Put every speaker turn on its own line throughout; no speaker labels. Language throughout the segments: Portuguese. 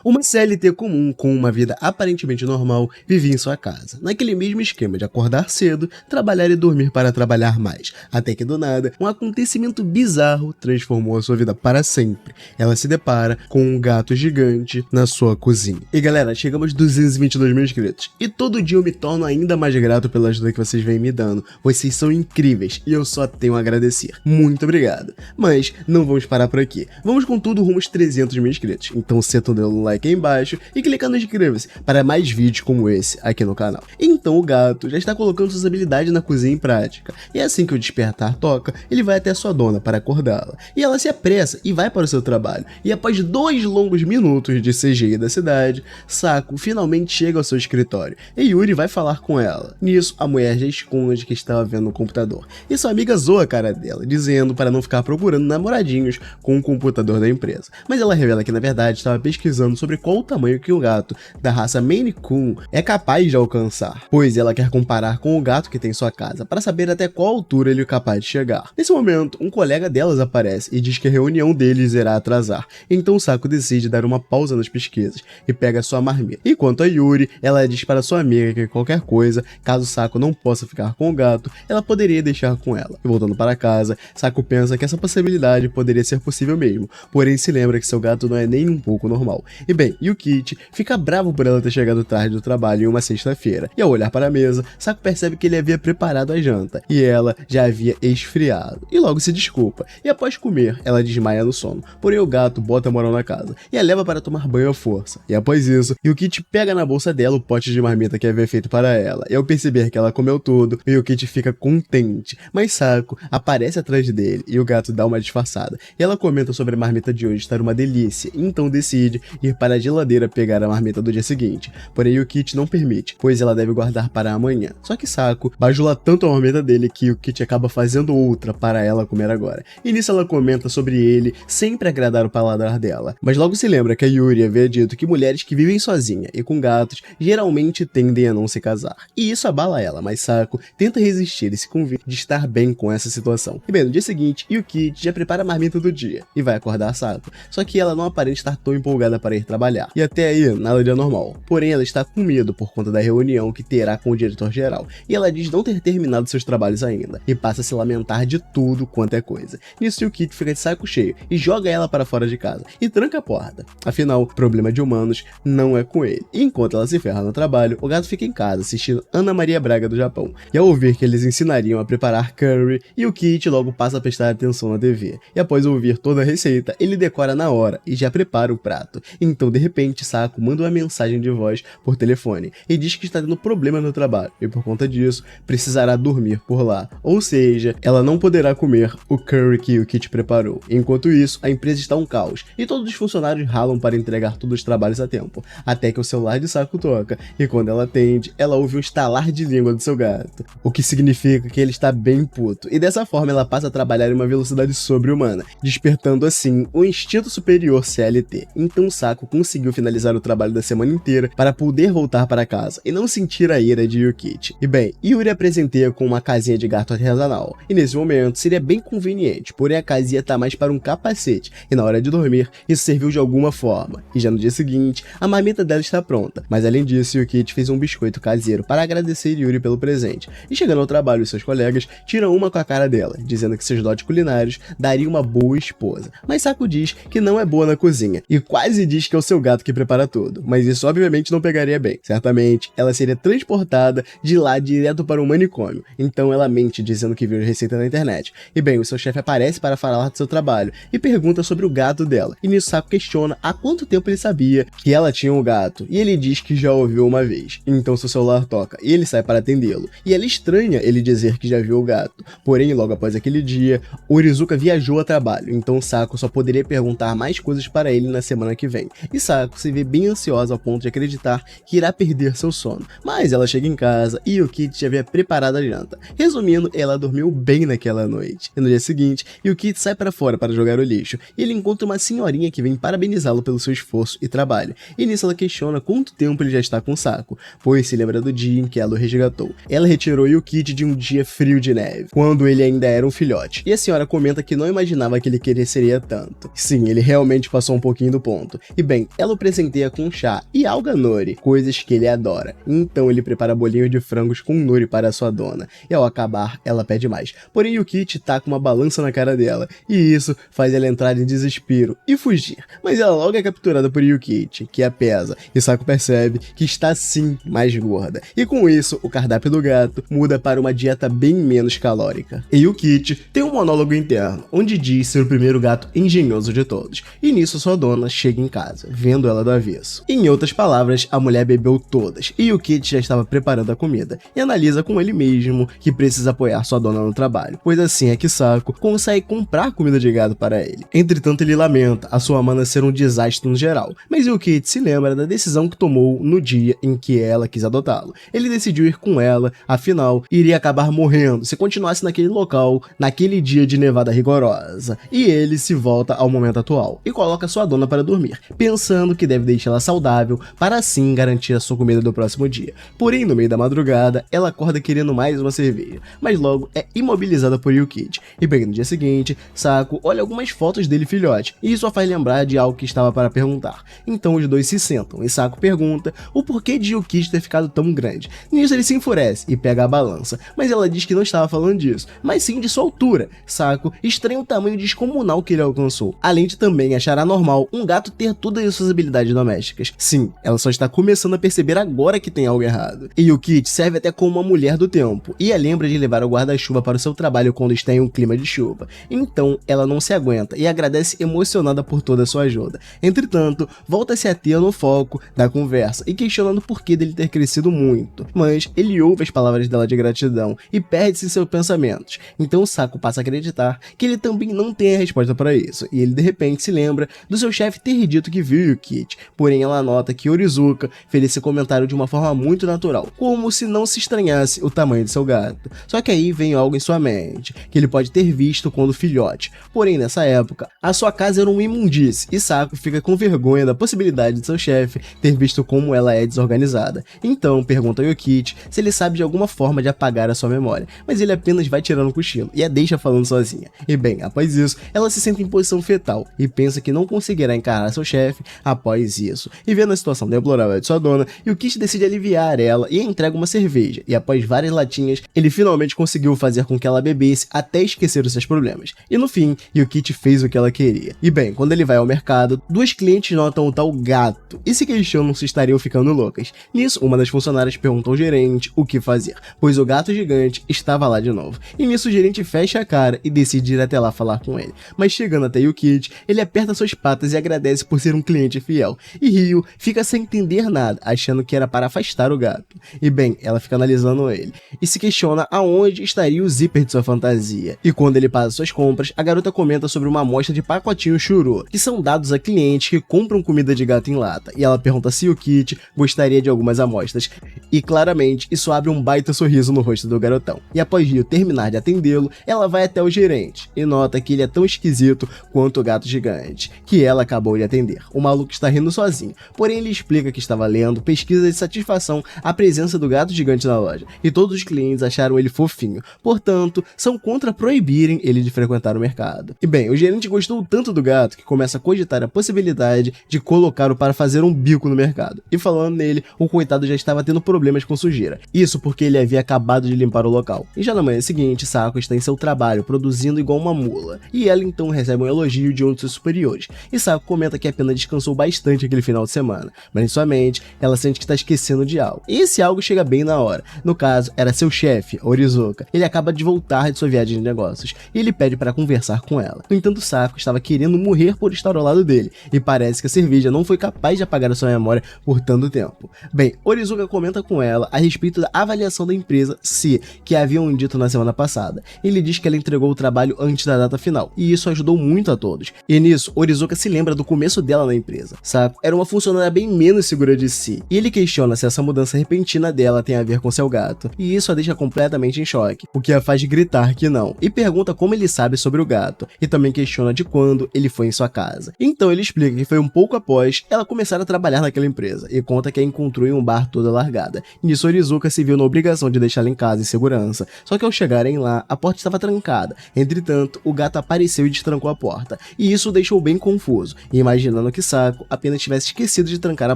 Uma CLT comum com uma vida aparentemente normal vivia em sua casa, naquele mesmo esquema de acordar cedo, trabalhar e dormir para trabalhar mais, até que do nada, um acontecimento bizarro transformou a sua vida para sempre. Ela se depara com um gato gigante na sua cozinha. E galera, chegamos a 222 mil inscritos, e todo dia eu me torno ainda mais grato pela ajuda que vocês vêm me dando. Vocês são incríveis e eu só tenho a agradecer. Muito obrigado. Mas não vamos parar por aqui. Vamos com tudo rumo aos 300 mil inscritos. Então senta o dedo no like aí embaixo e clica no inscreva-se para mais vídeos como esse aqui no canal. Então o gato já está colocando suas habilidades na cozinha em prática. E assim que o despertar toca, ele vai até sua dona para acordá-la. E ela se apressa e vai para o seu trabalho. E após 2 longos minutos de CGI da cidade, Saku finalmente chega ao seu escritório. E Yuri vai falar com ela. Nisso, a mulher já esconde que estava vendo no computador. E sua amiga zoa a cara dela, dizendo para não ficar procurando namoradinhos com o computador da empresa. Mas ela revela que na verdade estava pesquisando sobre qual o tamanho que o gato da raça Maine Coon é capaz de alcançar, pois ela quer comparar com o gato que tem em sua casa para saber até qual altura ele é capaz de chegar. Nesse momento, um colega delas aparece e diz que a reunião deles irá atrasar, então Saku decide dar uma pausa nas pesquisas e pega sua marmita. Enquanto a Yuri, ela diz para sua amiga que qualquer coisa, caso Saku não possa ficar com o gato, ela poderia deixar com ela. E voltando para casa, Saku pensa que essa possibilidade poderia ser possível mesmo, porém se lembra que seu gato não é nem um pouco normal. E bem, Yukichi fica bravo por ela ter chegado tarde do trabalho em uma sexta-feira, e ao olhar para a mesa, Saku percebe que ele havia preparado a janta, e ela já havia esfriado, e logo se desculpa, e após comer, ela desmaia no sono, porém o gato bota a moral na casa, e a leva para tomar banho à força, e após isso, Yukichi pega na bolsa dela o pote de marmita que havia feito para ela, e ao perceber que ela comeu tudo, Yukichi fica contente, mas Saku aparece atrás dele, e o gato dá uma disfarçada, e ela comenta sobre a marmita de hoje estar uma delícia, então decide ir para a geladeira pegar a marmita do dia seguinte, porém Yukichi não permite, pois ela deve guardar para amanhã. Só que Saku bajula tanto a marmita dele que Yukichi acaba fazendo outra para ela comer agora. E nisso ela comenta sobre ele sempre agradar o paladar dela, mas logo se lembra que a Yuri havia dito que mulheres que vivem sozinha e com gatos geralmente tendem a não se casar. E isso abala ela, mas Saku tenta resistir e se convence de estar bem com essa situação. E bem, no dia seguinte, Yukichi já prepara a marmita do dia e vai acordar Saku, só que ela não aparenta estar tão empolgada para ir trabalhar. E até aí, nada de anormal. Porém, ela está com medo por conta da reunião que terá com o diretor-geral. E ela diz não ter terminado seus trabalhos ainda. E passa a se lamentar de tudo quanto é coisa. Nisso, Yukichi fica de saco cheio e joga ela para fora de casa. E tranca a porta. Afinal, o problema de humanos não é com ele. E enquanto ela se ferra no trabalho, o gato fica em casa assistindo Ana Maria Braga do Japão. E ao ouvir que eles ensinariam a preparar curry, Yukichi logo passa a prestar atenção na TV. E após ouvir toda a receita, ele decora na hora e já prepara o prato. Então, de repente, Saku manda uma mensagem de voz por telefone e diz que está tendo problema no trabalho e por conta disso precisará dormir por lá. Ou seja, ela não poderá comer o curry que Yukichi preparou. Enquanto isso, a empresa está um caos e todos os funcionários ralam para entregar todos os trabalhos a tempo, até que o celular de Saku toca e quando ela atende, ela ouve um estalar de língua do seu gato, o que significa que ele está bem puto, e dessa forma ela passa a trabalhar em uma velocidade sobre-humana, despertando assim o instinto superior CLT. Então Saku conseguiu finalizar o trabalho da semana inteira para poder voltar para casa e não sentir a ira de Yukichi. E bem, Yuri apresenteia com uma casinha de gato artesanal, e nesse momento seria bem conveniente, porém a casinha tá mais para um capacete, e na hora de dormir, isso serviu de alguma forma. E já no dia seguinte, a marmita dela está pronta, mas além disso, Yukichi fez um biscoito caseiro para agradecer Yuri pelo presente, e chegando ao trabalho, seus colegas tiram uma com a cara dela, dizendo que seus dotes culinários dariam uma boa esposa, mas Saku diz que não é boa na cozinha, e quase diz que é o seu gato que prepara tudo, mas isso obviamente não pegaria bem. Certamente, ela seria transportada de lá direto para um manicômio, então ela mente dizendo que viu a receita na internet. E bem, o seu chefe aparece para falar do seu trabalho e pergunta sobre o gato dela, e nisso Saku questiona há quanto tempo ele sabia que ela tinha um gato, e ele diz que já ouviu uma vez. Então seu celular toca e ele sai para atendê-lo, e ela estranha ele dizer que já viu o gato, porém logo após aquele dia, Urizuka viajou a trabalho, então Saku só poderia perguntar mais coisas para ele na semana que vem, e Saku se vê bem ansiosa ao ponto de acreditar que irá perder seu sono, mas ela chega em casa e Yukichi já havia preparado a janta. Resumindo, ela dormiu bem naquela noite, e no dia seguinte, Yukichi sai para fora para jogar o lixo, e ele encontra uma senhorinha que vem parabenizá-lo pelo seu esforço e trabalho, e nisso ela questiona quanto tempo ele já está com Saku, pois se lembra do dia em que ela o resgatou. Ela retirou Yukichi de um dia frio de neve, quando ele ainda era um filhote, e a senhora comenta que não imaginava que ele cresceria tanto. Sim, ele realmente passou um pouquinho do ponto. E bem, Porém, ela o presenteia com chá e alga nori, coisas que ele adora. Então ele prepara bolinhos de frangos com nori para sua dona, e ao acabar, ela pede mais. Porém, Yukichi taca uma balança na cara dela, e isso faz ela entrar em desespero e fugir. Mas ela logo é capturada por Yukichi, que a pesa, e Sako percebe que está sim mais gorda. E com isso, o cardápio do gato muda para uma dieta bem menos calórica. E Yukichi tem um monólogo interno, onde diz ser o primeiro gato engenhoso de todos. E nisso sua dona chega em casa, vendo ela do avesso. Em outras palavras, a mulher bebeu todas, e Yukichi já estava preparando a comida, e analisa com ele mesmo que precisa apoiar sua dona no trabalho, pois assim é que Sako consegue comprar comida de gado para ele. Entretanto, ele lamenta a sua mana ser um desastre no geral, mas Yukichi se lembra da decisão que tomou no dia em que ela quis adotá-lo. Ele decidiu ir com ela, afinal, iria acabar morrendo se continuasse naquele local, naquele dia de nevada rigorosa. E ele se volta ao momento atual e coloca sua dona para dormir, pensando que deve deixá-la saudável para assim garantir a sua comida do próximo dia. Porém, no meio da madrugada, ela acorda querendo mais uma cerveja, mas logo é imobilizada por Yukichi. E bem, no dia seguinte, Sako olha algumas fotos dele filhote, e isso a faz lembrar de algo que estava para perguntar. Então os dois se sentam e Sako pergunta o porquê de Yukichi ter ficado tão grande. Nisso ele se enfurece e pega a balança, mas ela diz que não estava falando disso, mas sim de sua altura. Sako estranha o tamanho descomunal que ele alcançou, além de também achar anormal um gato ter todas as suas habilidades domésticas. Sim, ela só está começando a perceber agora que tem algo errado. E Yukichi serve até como uma mulher do tempo, e a lembra de levar o guarda-chuva para o seu trabalho quando está em um clima de chuva. Então ela não se aguenta e agradece emocionada por toda a sua ajuda. Entretanto, volta-se a ter no foco da conversa e questionando o porquê dele ter crescido muito. Mas ele ouve as palavras dela de gratidão e perde-se em seus pensamentos. Então Sako passa a acreditar que ele também não tem a resposta para isso, e ele de repente se lembra do seu chefe ter dito que viu Yukichi. Porém ela nota que Orizuka fez esse comentário de uma forma muito natural, como se não se estranhasse o tamanho de seu gato. Só que aí vem algo em sua mente, que ele pode ter visto quando filhote. Porém nessa época, a sua casa era uma imundície, e Sako fica com vergonha da possibilidade de seu chefe ter visto como ela é desorganizada. Então pergunta a Yukichi se ele sabe de alguma forma de apagar a sua memória, mas ele apenas vai tirando um cochilo e a deixa falando sozinha. E bem, após isso, ela se sente em posição fetal e pensa que não conseguirá encarar seu chefe após isso. E vendo a situação deplorável de sua dona, Yukichi decide aliviar ela e entrega uma cerveja, e após várias latinhas, ele finalmente conseguiu fazer com que ela bebesse até esquecer os seus problemas. E no fim, Yukichi fez o que ela queria. E bem, quando ele vai ao mercado, duas clientes notam o tal gato e se questionam se estariam ficando loucas. Nisso, uma das funcionárias pergunta ao gerente o que fazer, pois o gato gigante estava lá de novo. E nisso o gerente fecha a cara e decide ir até lá falar com ele. Mas chegando até Yukichi, ele aperta suas patas e agradece por ser um cliente fiel. E Ryo fica sem entender nada, achando que era para afastar o gato. E bem, ela fica analisando ele e se questiona aonde estaria o zíper de sua fantasia. E quando ele passa suas compras, a garota comenta sobre uma amostra de pacotinhos churro, que são dados a clientes que compram comida de gato em lata. E ela pergunta se Yukichi gostaria de algumas amostras. E claramente, isso abre um baita sorriso no rosto do garotão. E após Ryo terminar de atendê-lo, ela vai até o gerente e nota que ele é tão esquisito quanto o gato gigante, que ela acabou de atender. O maluco está rindo sozinho, porém ele explica que estava lendo pesquisas de satisfação à presença do gato gigante na loja, e todos os clientes acharam ele fofinho, portanto, são contra proibirem ele de frequentar o mercado. E bem, o gerente gostou tanto do gato que começa a cogitar a possibilidade de colocá-lo para fazer um bico no mercado. E falando nele, o coitado já estava tendo problemas com sujeira, isso porque ele havia acabado de limpar o local. E já na manhã seguinte, Sako está em seu trabalho, produzindo igual uma mula, e ela então recebe um elogio de um de seus superiores, e Sako comenta que apenas descansou bastante aquele final de semana, mas em sua mente, ela sente que está esquecendo de algo, e esse algo chega bem na hora. No caso, era seu chefe, Orizuka. Ele acaba de voltar de sua viagem de negócios, e ele pede para conversar com ela. No entanto, Sako estava querendo morrer por estar ao lado dele, e parece que a cerveja não foi capaz de apagar a sua memória por tanto tempo. Bem, Orizuka comenta com ela a respeito da avaliação da empresa C, que haviam dito na semana passada. Ele diz que ela entregou o trabalho antes da data final, e isso ajudou muito a todos. E nisso, Orizuka se lembra do começo dela na empresa. Sako era uma funcionária bem menos segura de si, e ele questiona se essa mudança repentina dela tem a ver com seu gato, e isso a deixa completamente em choque, o que a faz gritar que não, e pergunta como ele sabe sobre o gato, e também questiona de quando ele foi em sua casa. Então ele explica que foi um pouco após ela começar a trabalhar naquela empresa, e conta que a encontrou em um bar toda largada. Nisso, Orizuka se viu na obrigação de deixá-la em casa em segurança, só que ao chegarem lá, a porta estava trancada. Entretanto, o gato apareceu e destrancou a porta, e isso o deixou bem confuso, e imaginando que Sako apenas tivesse esquecido de trancar a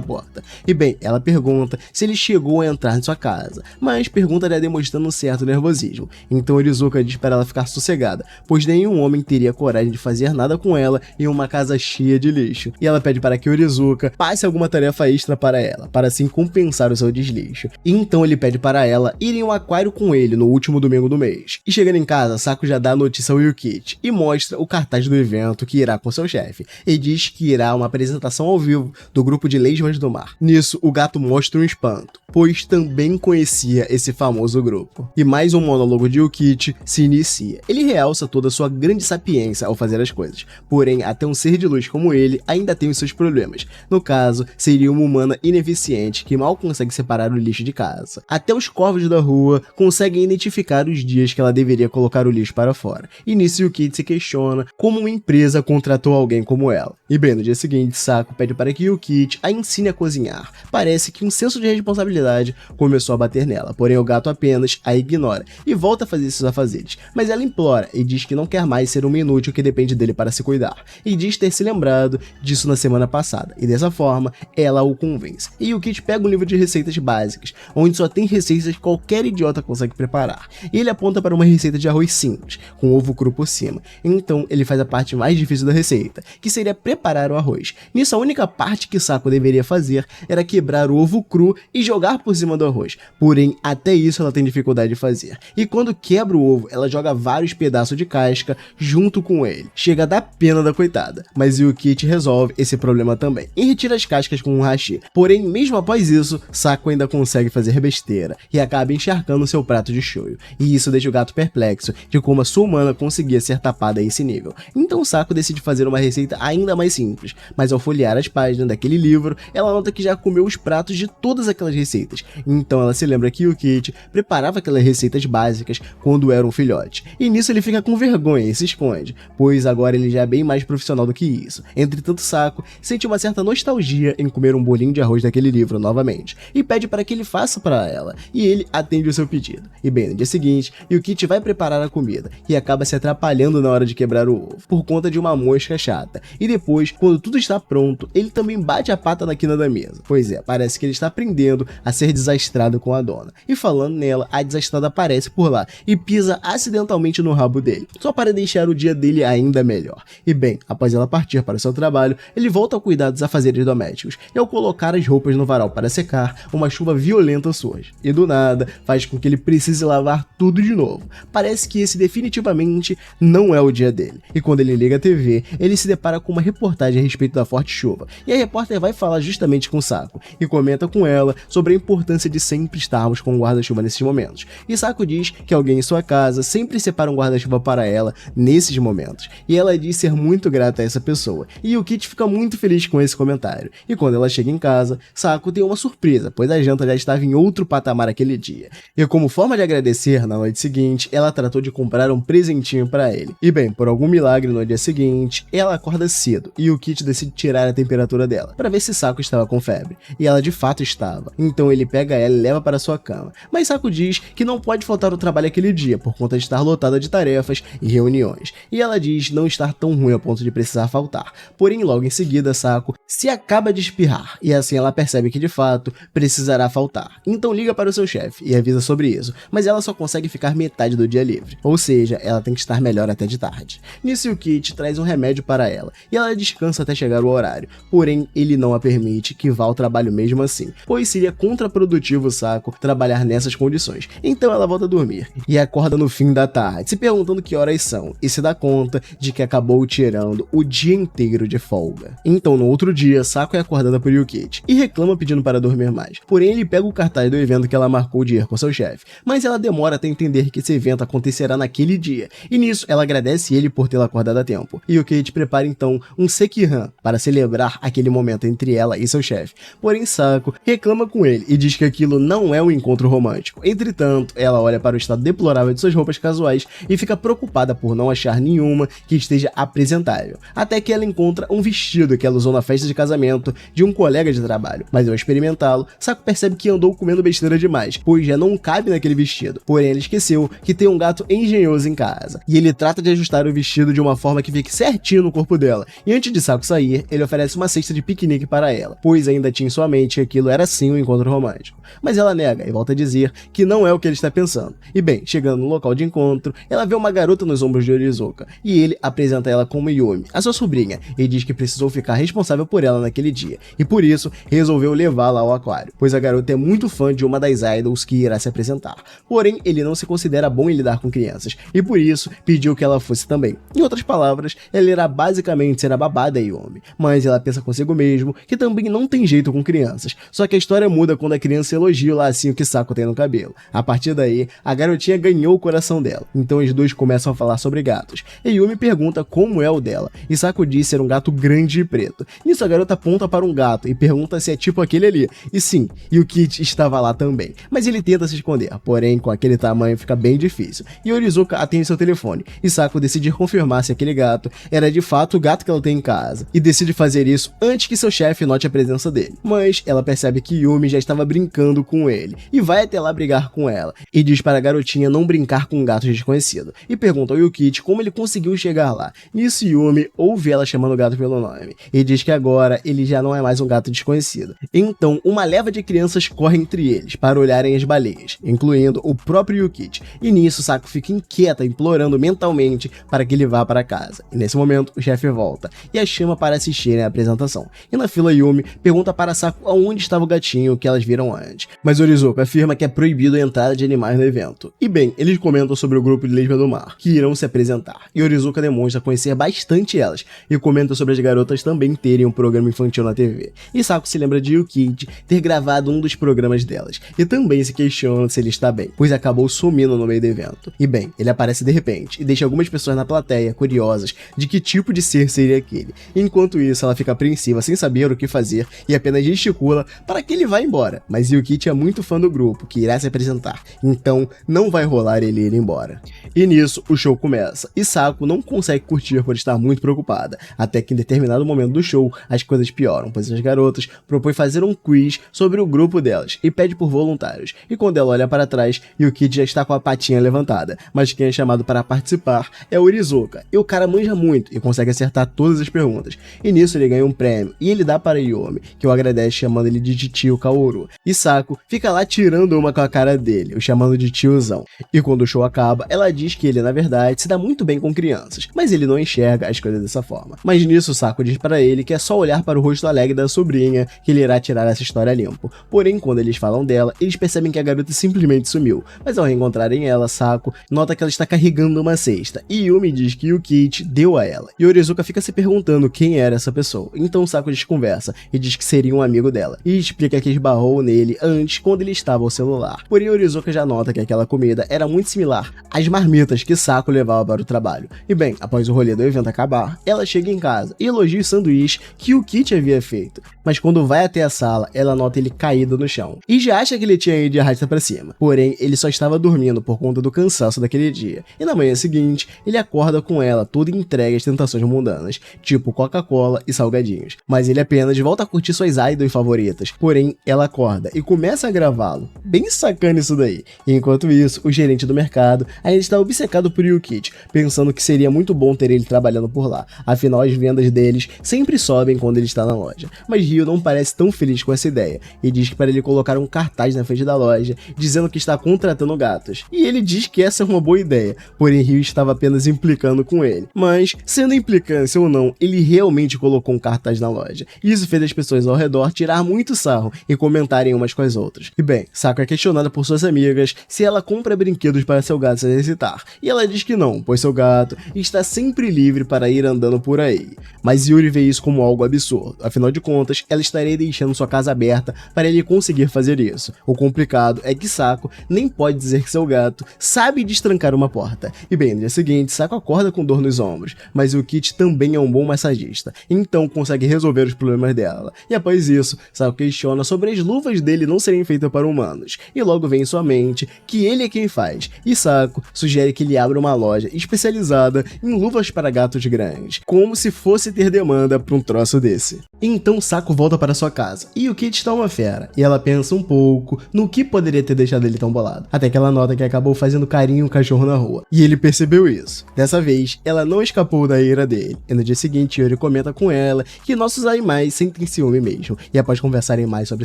porta. E bem, ela pergunta se ele chegou a entrar em sua casa, mas pergunta-lhe demonstrando um certo nervosismo. Então Onizuka diz para ela ficar sossegada, pois nenhum homem teria coragem de fazer nada com ela em uma casa cheia de lixo. E ela pede para que Onizuka passe alguma tarefa extra para ela, para assim compensar o seu desleixo. E então ele pede para ela ir em um aquário com ele no último domingo do mês. E chegando em casa, Sako já dá a notícia ao Yukichi e mostra o cartaz do evento que irá com seu chefe, e diz que irá uma apresentação ao vivo do grupo de Lesmas do Mar. Nisso, o gato mostra um espanto, pois também conhecia esse famoso grupo. E mais um monólogo de Yukichi se inicia. Ele realça toda a sua grande sapiência ao fazer as coisas, porém até um ser de luz como ele ainda tem os seus problemas. No caso, seria uma humana ineficiente que mal consegue separar o lixo de casa. Até os corvos da rua conseguem identificar os dias que ela deveria colocar o lixo para fora. E nisso Yukichi se questiona como uma empresa contratou alguém como ela. E bem, no dia seguinte, Sako pede para que Yukichi a ensine a cozinhar. Parece que um senso de responsabilidade começou a bater nela, porém o gato apenas a ignora e volta a fazer seus afazeres. Mas ela implora e diz que não quer mais ser uma inútil que depende dele para se cuidar. E diz ter se lembrado disso na semana passada, e dessa forma, ela o convence. E Yukichi pega um livro de receitas básicas, onde só tem receitas que qualquer idiota consegue preparar. E ele aponta para uma receita de arroz simples, com ovo cru por cima. Então ele faz a parte mais difícil da receita, que seria preparar o arroz. Nisso, a única parte que Sako deveria fazer era quebrar o ovo cru e jogar por cima do arroz. Porém, até isso ela tem dificuldade de fazer. E quando quebra o ovo, ela joga vários pedaços de casca junto com ele. Chega a dar pena da coitada, mas Yukichi resolve esse problema também e retira as cascas com um hashi. Porém, mesmo após isso, Sako ainda consegue fazer besteira e acaba encharcando seu prato de shoyu. E isso deixa o gato perplexo de como a sua humana conseguia ser tapada a esse nível. Então Sako decide fazer uma receita ainda mais simples, mas ao folhear as páginas daquele livro, ela nota que já comeu os pratos de todas aquelas receitas. Então ela se lembra que Yukichi preparava aquelas receitas básicas quando era um filhote. E nisso ele fica com vergonha e se esconde, pois agora ele já é bem mais profissional do que isso. Entretanto, Sako sente uma certa nostalgia em comer um bolinho de arroz daquele livro novamente, e pede para que ele faça para ela, e ele atende o seu pedido. E bem, no dia seguinte, Yukichi vai preparar a comida, e acaba se atrapalhando na hora de quebrar o ovo, por conta de uma mosca chata. E depois, quando tudo está pronto, ele também bate a pata na quina da mesa. Pois é, parece que ele está aprendendo a ser desastrado com a dona. E falando nela, a desastrada aparece por lá, e pisa acidentalmente no rabo dele, só para deixar o dia dele ainda melhor. E bem, após ela partir para o seu trabalho, ele volta a cuidar dos afazeres domésticos, e ao colocar as roupas no varal para secar, uma chuva violenta surge, e do nada, faz com que ele precise lavar tudo de novo. Parece que esse definitivamente não é o dia dele. E quando ele liga a TV, ele se depara com uma reportagem a respeito da forte chuva, e a repórter vai falar justamente com Sako, e comenta com ela sobre a importância de sempre estarmos com um guarda-chuva nesses momentos. E Sako diz que alguém em sua casa sempre separa um guarda-chuva para ela nesses momentos, e ela diz ser muito grata a essa pessoa, e Yukichi fica muito feliz com esse comentário. E quando ela chega em casa, Sako tem uma surpresa, pois a janta já estava em outro patamar aquele dia. E como forma de agradecer, na noite seguinte, ela tratou de comprar um presentinho para ele. E bem, por algum milagre no dia seguinte, ela acorda cedo e Yukichi decide tirar a temperatura dela, para ver se Sako estava com febre. E ela de fato estava. Então ele pega ela e leva para sua cama. Mas Sako diz que não pode faltar o trabalho aquele dia, por conta de estar lotada de tarefas e reuniões. E ela diz não estar tão ruim a ponto de precisar faltar. Porém, logo em seguida, Sako se acaba de espirrar, e assim ela percebe que de fato precisará faltar. Então liga para o seu chefe e avisa sobre isso, mas ela só consegue ficar metade do dia livre, ou seja, ela tem que estar melhor até de tarde. Nisso Yukichi traz um remédio para ela, e ela descansa até chegar o horário, porém ele não a permite que vá ao trabalho mesmo assim, pois seria contraprodutivo Sako trabalhar nessas condições. Então ela volta a dormir, e acorda no fim da tarde, se perguntando que horas são, e se dá conta de que acabou tirando o dia inteiro de folga. Então no outro dia, Sako é acordada por Yukichi, e reclama pedindo para dormir mais, porém ele pega o cartaz do evento que ela marcou de ir com seu chefe, mas ela demora até entender que esse evento acontecerá naquele dia, e nisso ela agradece ele por tê-la acordado a tempo, e Yukichi prepara então um sekihan para celebrar aquele momento entre ela e seu chefe. Porém Sako reclama com ele ele e diz que aquilo não é um encontro romântico. Entretanto, ela olha para o estado deplorável de suas roupas casuais e fica preocupada por não achar nenhuma que esteja apresentável. Até que ela encontra um vestido que ela usou na festa de casamento de um colega de trabalho. Mas ao experimentá-lo, Saco percebe que andou comendo besteira demais, pois já não cabe naquele vestido. Porém, ele esqueceu que tem um gato engenhoso em casa. E ele trata de ajustar o vestido de uma forma que fique certinho no corpo dela. E antes de Saco sair, ele oferece uma cesta de piquenique para ela, pois ainda tinha em sua mente que aquilo era sim um encontro romântico. Mas ela nega e volta a dizer que não é o que ele está pensando. E bem, chegando no local de encontro, ela vê uma garota nos ombros de Orizuka, e ele apresenta ela como Yumi, a sua sobrinha, e diz que precisou ficar responsável por ela naquele dia, e por isso resolveu levá-la ao aquário, pois a garota é muito fã de uma das idols que irá se apresentar. Porém, ele não se considera bom em lidar com crianças, e por isso pediu que ela fosse também. Em outras palavras, ela irá basicamente ser a babá da Yumi, mas ela pensa consigo mesmo que também não tem jeito com crianças, só que a história muda quando a criança elogia o lacinho que Saco tem no cabelo. A partir daí, a garotinha ganhou o coração dela, então os dois começam a falar sobre gatos, e Yumi pergunta como é o dela, e Saco diz ser um gato grande e preto. Nisso a garota aponta para um gato e pergunta se é tipo aquele ali, e sim, Yukichi estava lá também, mas ele tenta se esconder, porém com aquele tamanho fica bem difícil, e Orizuka atende seu telefone, e Saco decide confirmar se aquele gato era de fato o gato que ela tem em casa, e decide fazer isso antes que seu chefe note a presença dele, mas ela percebe que Yumi já estava brincando com ele, e vai até lá brigar com ela, e diz para a garotinha não brincar com um gato desconhecido, e pergunta ao Yukichi como ele conseguiu chegar lá. Nisso Yumi ouve ela chamando o gato pelo nome, e diz que agora ele já não é mais um gato desconhecido. Então, uma leva de crianças corre entre eles para olharem as baleias, incluindo o próprio Yukichi, e nisso Saco fica inquieta, implorando mentalmente para que ele vá para casa. E nesse momento, o chefe volta, e a chama para assistirem à apresentação. E na fila Yumi pergunta para Saco aonde estava o gatinho que elas viram antes, mas Orizuka afirma que é proibido a entrada de animais no evento. E bem, eles comentam sobre o grupo de Lesma do Mar, que irão se apresentar, e Orizuka demonstra conhecer bastante elas, e comenta sobre as garotas também terem um programa infantil na TV. E Saco se lembra de Yukichi ter gravado um dos programas delas, e também se questiona se ele está bem, pois acabou sumindo no meio do evento. E bem, ele aparece de repente, e deixa algumas pessoas na plateia curiosas de que tipo de ser seria aquele. Enquanto isso, ela fica apreensiva sem saber o que fazer, e apenas gesticula para que ele vá embora, mas Yukichi é muito fã do grupo, que irá se apresentar, então não vai rolar ele ir embora. E nisso, o show começa, e Saco não consegue curtir por estar muito preocupada, até que em determinado momento do show, as coisas pioram, pois as garotas propõem fazer um quiz sobre o grupo delas, e pede por voluntários, e quando ela olha para trás, Yukichi já está com a patinha levantada, mas quem é chamado para participar é o Orizuka, e o cara manja muito, e consegue acertar todas as perguntas, e nisso ele ganha um prêmio, e ele dá para Yumi, que o agradece chamando ele de tio Kaoru, e Saco fica lá tirando uma com a cara dele, o chamando de tiozão, e quando o show acaba, ela diz que ele na verdade se dá muito bem com crianças, mas ele não enxerga as coisas dessa forma. Mas nisso Saco diz para ele que é só olhar para o rosto alegre da sobrinha que ele irá tirar essa história limpo. Porém, quando eles falam dela, eles percebem que a garota simplesmente sumiu, mas ao reencontrarem ela, Saco nota que ela está carregando uma cesta, e Yumi diz que Yukichi deu a ela, e Orizuka fica se perguntando quem era essa pessoa, então Saco desconversa e diz que seria um amigo dela, e explica que esbarrou nele antes quando ele estava ao celular. Porém, Orizuka já nota que aquela comida era muito similar às marmitas que Saco levava para o trabalho. E bem, após o rolê do evento acabar, ela chega em casa e elogia o sanduíche que o Kit havia feito, mas quando vai até a sala, ela nota ele caído no chão, e já acha que ele tinha ido de arrasta pra cima, porém, ele só estava dormindo por conta do cansaço daquele dia, e na manhã seguinte, ele acorda com ela toda entregue às tentações mundanas, tipo Coca-Cola e salgadinhos, mas ele apenas volta a curtir suas idols favoritas, porém, ela acorda e começa a gravá-lo, bem sacana isso daí, e enquanto isso, o gerente do mercado ainda está obcecado por Yukichi, pensando que seria muito bom ter ele trabalhando por lá, afinal as vendas deles sempre sobem quando ele está na loja, mas Ryo não parece tão feliz com essa ideia, e diz que para ele colocar um cartaz na frente da loja, dizendo que está contratando gatos, e ele diz que essa é uma boa ideia, porém Ryo estava apenas implicando com ele, mas, sendo implicância ou não, ele realmente colocou um cartaz na loja, e isso fez as pessoas ao redor tirar muito sarro e comentarem umas com as outras. E bem, Saco é questionada por suas amigas se ela compra brinquedos para seu gato se exercitar, e ela diz que não, pois seu gato está sempre livre para ir andando por aí. Mas Yuri vê isso como algo absurdo, afinal de contas, ela estaria deixando sua casa aberta para ele conseguir fazer isso. O complicado é que Saco nem pode dizer que seu gato sabe destrancar uma porta. E bem, no dia seguinte, Saco acorda com dor nos ombros, mas o Kit também é um bom massagista, então consegue resolver os problemas dela. E após isso, Saco questiona sobre as luvas dele não serem feitas para humanos, e logo vem em sua mente que ele é quem faz, e Saco sugere que ele abra uma loja especializada em luvas para gatos grandes, como se fosse ter demanda para um troço desse. Então Saco volta para sua casa, e o Kit está uma fera, e ela pensa um pouco no que poderia ter deixado ele tão bolado, até que ela nota que acabou fazendo carinho um cachorro na rua, e ele percebeu isso. Dessa vez, ela não escapou da ira dele, e no dia seguinte Yuri comenta com ela que nossos animais sentem ciúme mesmo, e após conversarem mais sobre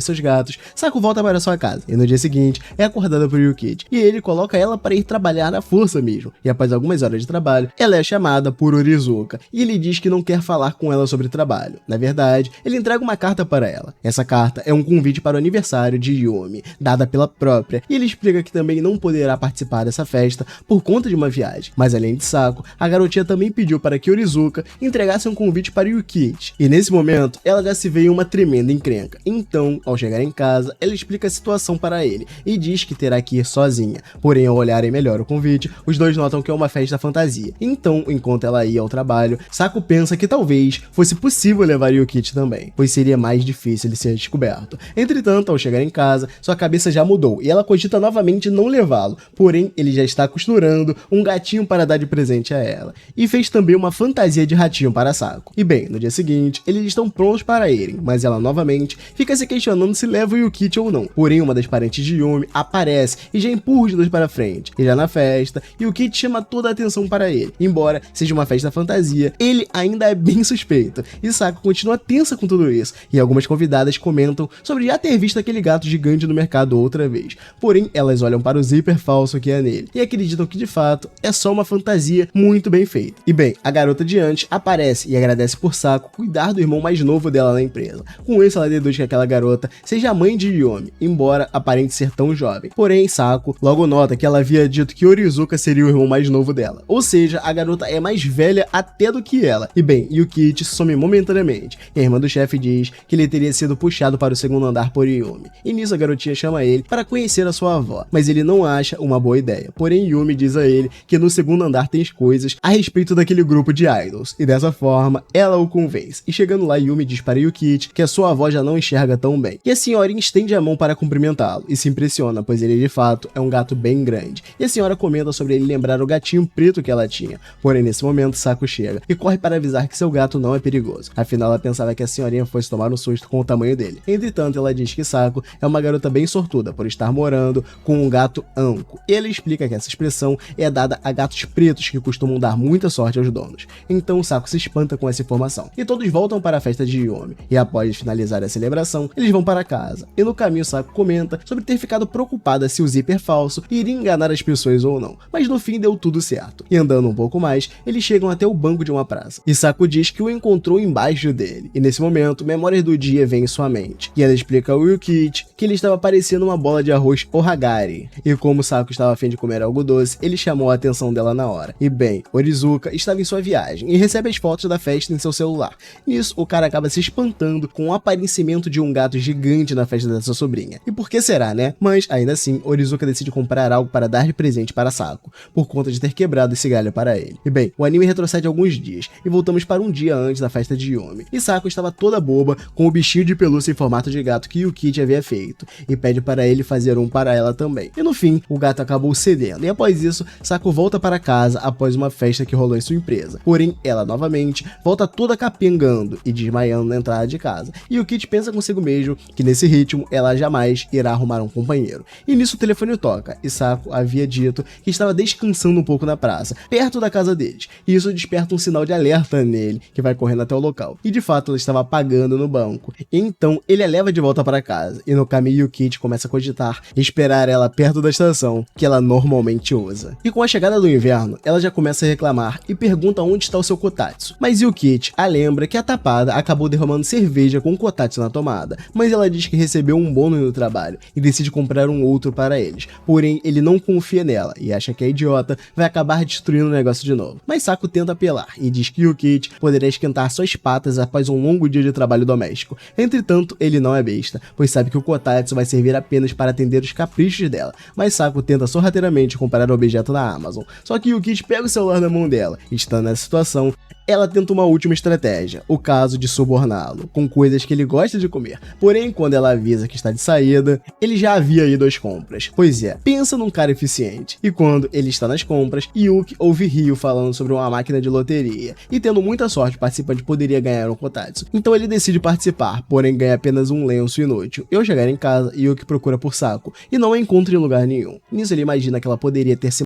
seus gatos, Saco volta para sua casa, e no dia seguinte é acordada por Yukit, e ele coloca ela para ir trabalhar na força mesmo, e após algumas horas de trabalho, ela é chamada por Orizuka, e ele diz que não quer falar com ela sobre trabalho. Na verdade, ele entrega uma carta para ela. Essa carta é um convite para o aniversário de Yumi, dada pela própria, e ele explica que também não poderá participar dessa festa por conta de uma viagem. Mas além de Saco, a garotinha também pediu para que Orizuka entregasse um convite para Yukit, e nesse momento, ela já se vê em uma tremenda encrenca. Então, ao chegar em casa, ela explica a situação para ele, e diz que terá que ir sozinha. Porém, ao olharem melhor o convite, os dois notam que é uma festa fantasia. Então, enquanto ela ia ao trabalho, Saco pensa que talvez fosse possível levar Yukit também, pois seria mais difícil de ser descoberto. Entretanto, ao chegar em casa, sua cabeça já mudou, e ela cogita novamente não levá-lo, porém, ele já está costurando um gatinho para dar de presente a ela, e fez também uma fantasia de ratinho para Saco. E bem, no dia seguinte, eles estão prontos para irem, mas ela novamente fica se questionando se leva o Yukit ou não. Porém, uma das parentes de Yumi aparece e já empurra os dois para frente. E já na festa, Yukit chama toda a atenção para ele. Embora seja uma festa fantasia, ele ainda é bem suspeito, e Saco continua tensa com tudo isso, e algumas convidadas comentam sobre já ter visto aquele gato gigante no mercado outra vez. Porém, elas olham para o zíper falso que é nele, e acreditam que de fato é só uma fantasia muito bem feita. E bem, a garota de antes aparece e agradece por Saco cuidar do irmão mais novo dela na empresa. Com isso, ela deduz que aquela garota seja a mãe de Yumi, embora aparente ser tão jovem. Porém, Saco logo nota que ela havia dito que Orizuka seria o irmão mais novo dela, ou seja, a garota é mais velha até do que ela. E bem, Yukit some momentaneamente, e a irmã do chefe diz que ele teria sido puxado para o segundo andar por Yumi, e nisso a garotinha chama ele para conhecer a sua avó, mas ele não acha uma boa ideia. Porém, Yumi diz a ele que no segundo andar tem coisas a respeito daquele grupo de idols, e dessa forma ela o convence. E chegando lá, Yumi diz para Yukit que a sua avó já não enxerga tão bem, e a senhorinha estende a mão para cumprimentá-lo, e se impressiona, pois ele de fato é um gato bem grande, e a senhora comenta sobre ele lembrar o gatinho preto que ela tinha. Porém, nesse momento, Saco chega e corre para avisar que seu gato não é perigoso, afinal ela pensava que a senhorinha fosse tomar um susto com o tamanho dele. Entretanto, ela diz que Saco é uma garota bem sortuda por estar morando com um gato anco, e ele explica que essa expressão é dada a gatos pretos que costumam dar muita sorte aos donos. Então Saco se espanta com essa informação, e todos voltam para a festa de Yumi, e após finalizar a celebração, eles vão para casa, e no caminho Saco comenta sobre ter ficado preocupada se o zíper falso iria enganar as pessoas ou não, mas no fim deu tudo certo, e andando um pouco mais, eles chegam até o banco de uma praça, e Saco diz que o encontrou embaixo dele, e nesse momento, memórias do dia vêm em sua mente, e ela explica ao Yukit que ele estava parecendo uma bola de arroz ohagari, e como Saco estava a fim de comer algo doce, ele chamou a atenção dela na hora. E bem, Orizuka estava em sua viagem, e recebe as fotos da festa em seu celular. Nisso, o cara acaba se espantando com o aparecimento de um gato gigante na festa da sua sobrinha. E por que será, né? Mas, ainda assim, Orizuka decide comprar algo para dar de presente para Saco, por conta de ter quebrado esse galho para ele. E bem, o anime retrocede alguns dias, e voltamos para um dia antes da festa de Yumi. E Saco estava toda boba com o bichinho de pelúcia em formato de gato que Yukit havia feito, e pede para ele fazer um para ela também. E no fim, o gato acabou cedendo, e após isso, Saco volta para casa após uma festa que rolou em sua empresa. Porém, ela novamente volta toda capengando e desmaiando na entrada de casa. E Yukit pensa consigo mesmo que nesse ritmo ela jamais irá arrumar um companheiro. E nisso o telefone toca, e Saco havia dito que estava descansando um pouco na praça, perto da casa deles. E isso desperta um sinal de alerta nele, que vai correndo até o local. E de fato ela estava apagando no banco. Então ele a leva de volta para casa, e no caminho Yukit começa a cogitar esperar ela perto da estação que ela normalmente usa. E com a chegada do inverno, ela já começa a reclamar e pergunta onde está o seu Kotatsu. Mas Yukit a lembra que a tapada acabou derramando cerveja com o Kotatsu na tomada, mas ela diz que recebeu um bônus no trabalho e decide comprar um outro para eles. Porém, ele não confia nela e acha que a idiota vai acabar destruindo o negócio de novo. Mas Saco tenta apelar e diz que Yukit poderá esquentar suas patas após um longo dia de trabalho doméstico. Entretanto, ele não é besta, pois sabe que o Kotatsu vai servir apenas para atender os caprichos dela. Mas Saco tenta sorrateiramente comprar o objeto na Amazon. Só que Yukit pega o celular na mão dela. Estando nessa situação, ela tenta uma última estratégia, o caso de suborná-lo, com coisas que ele gosta de comer. Porém, quando ela avisa que está de saída, ele já havia ido às compras. Pois é, pensa num cara eficiente. E quando ele está nas compras, Yuki ouve Ryo falando sobre uma máquina de loteria, e tendo muita sorte, o participante poderia ganhar um Kotatsu. Então ele decide participar, porém ganha apenas um lenço inútil. E ao chegar em casa, Yuki procura por Sako, e não a encontra em lugar nenhum. Nisso ele imagina que ela poderia ter se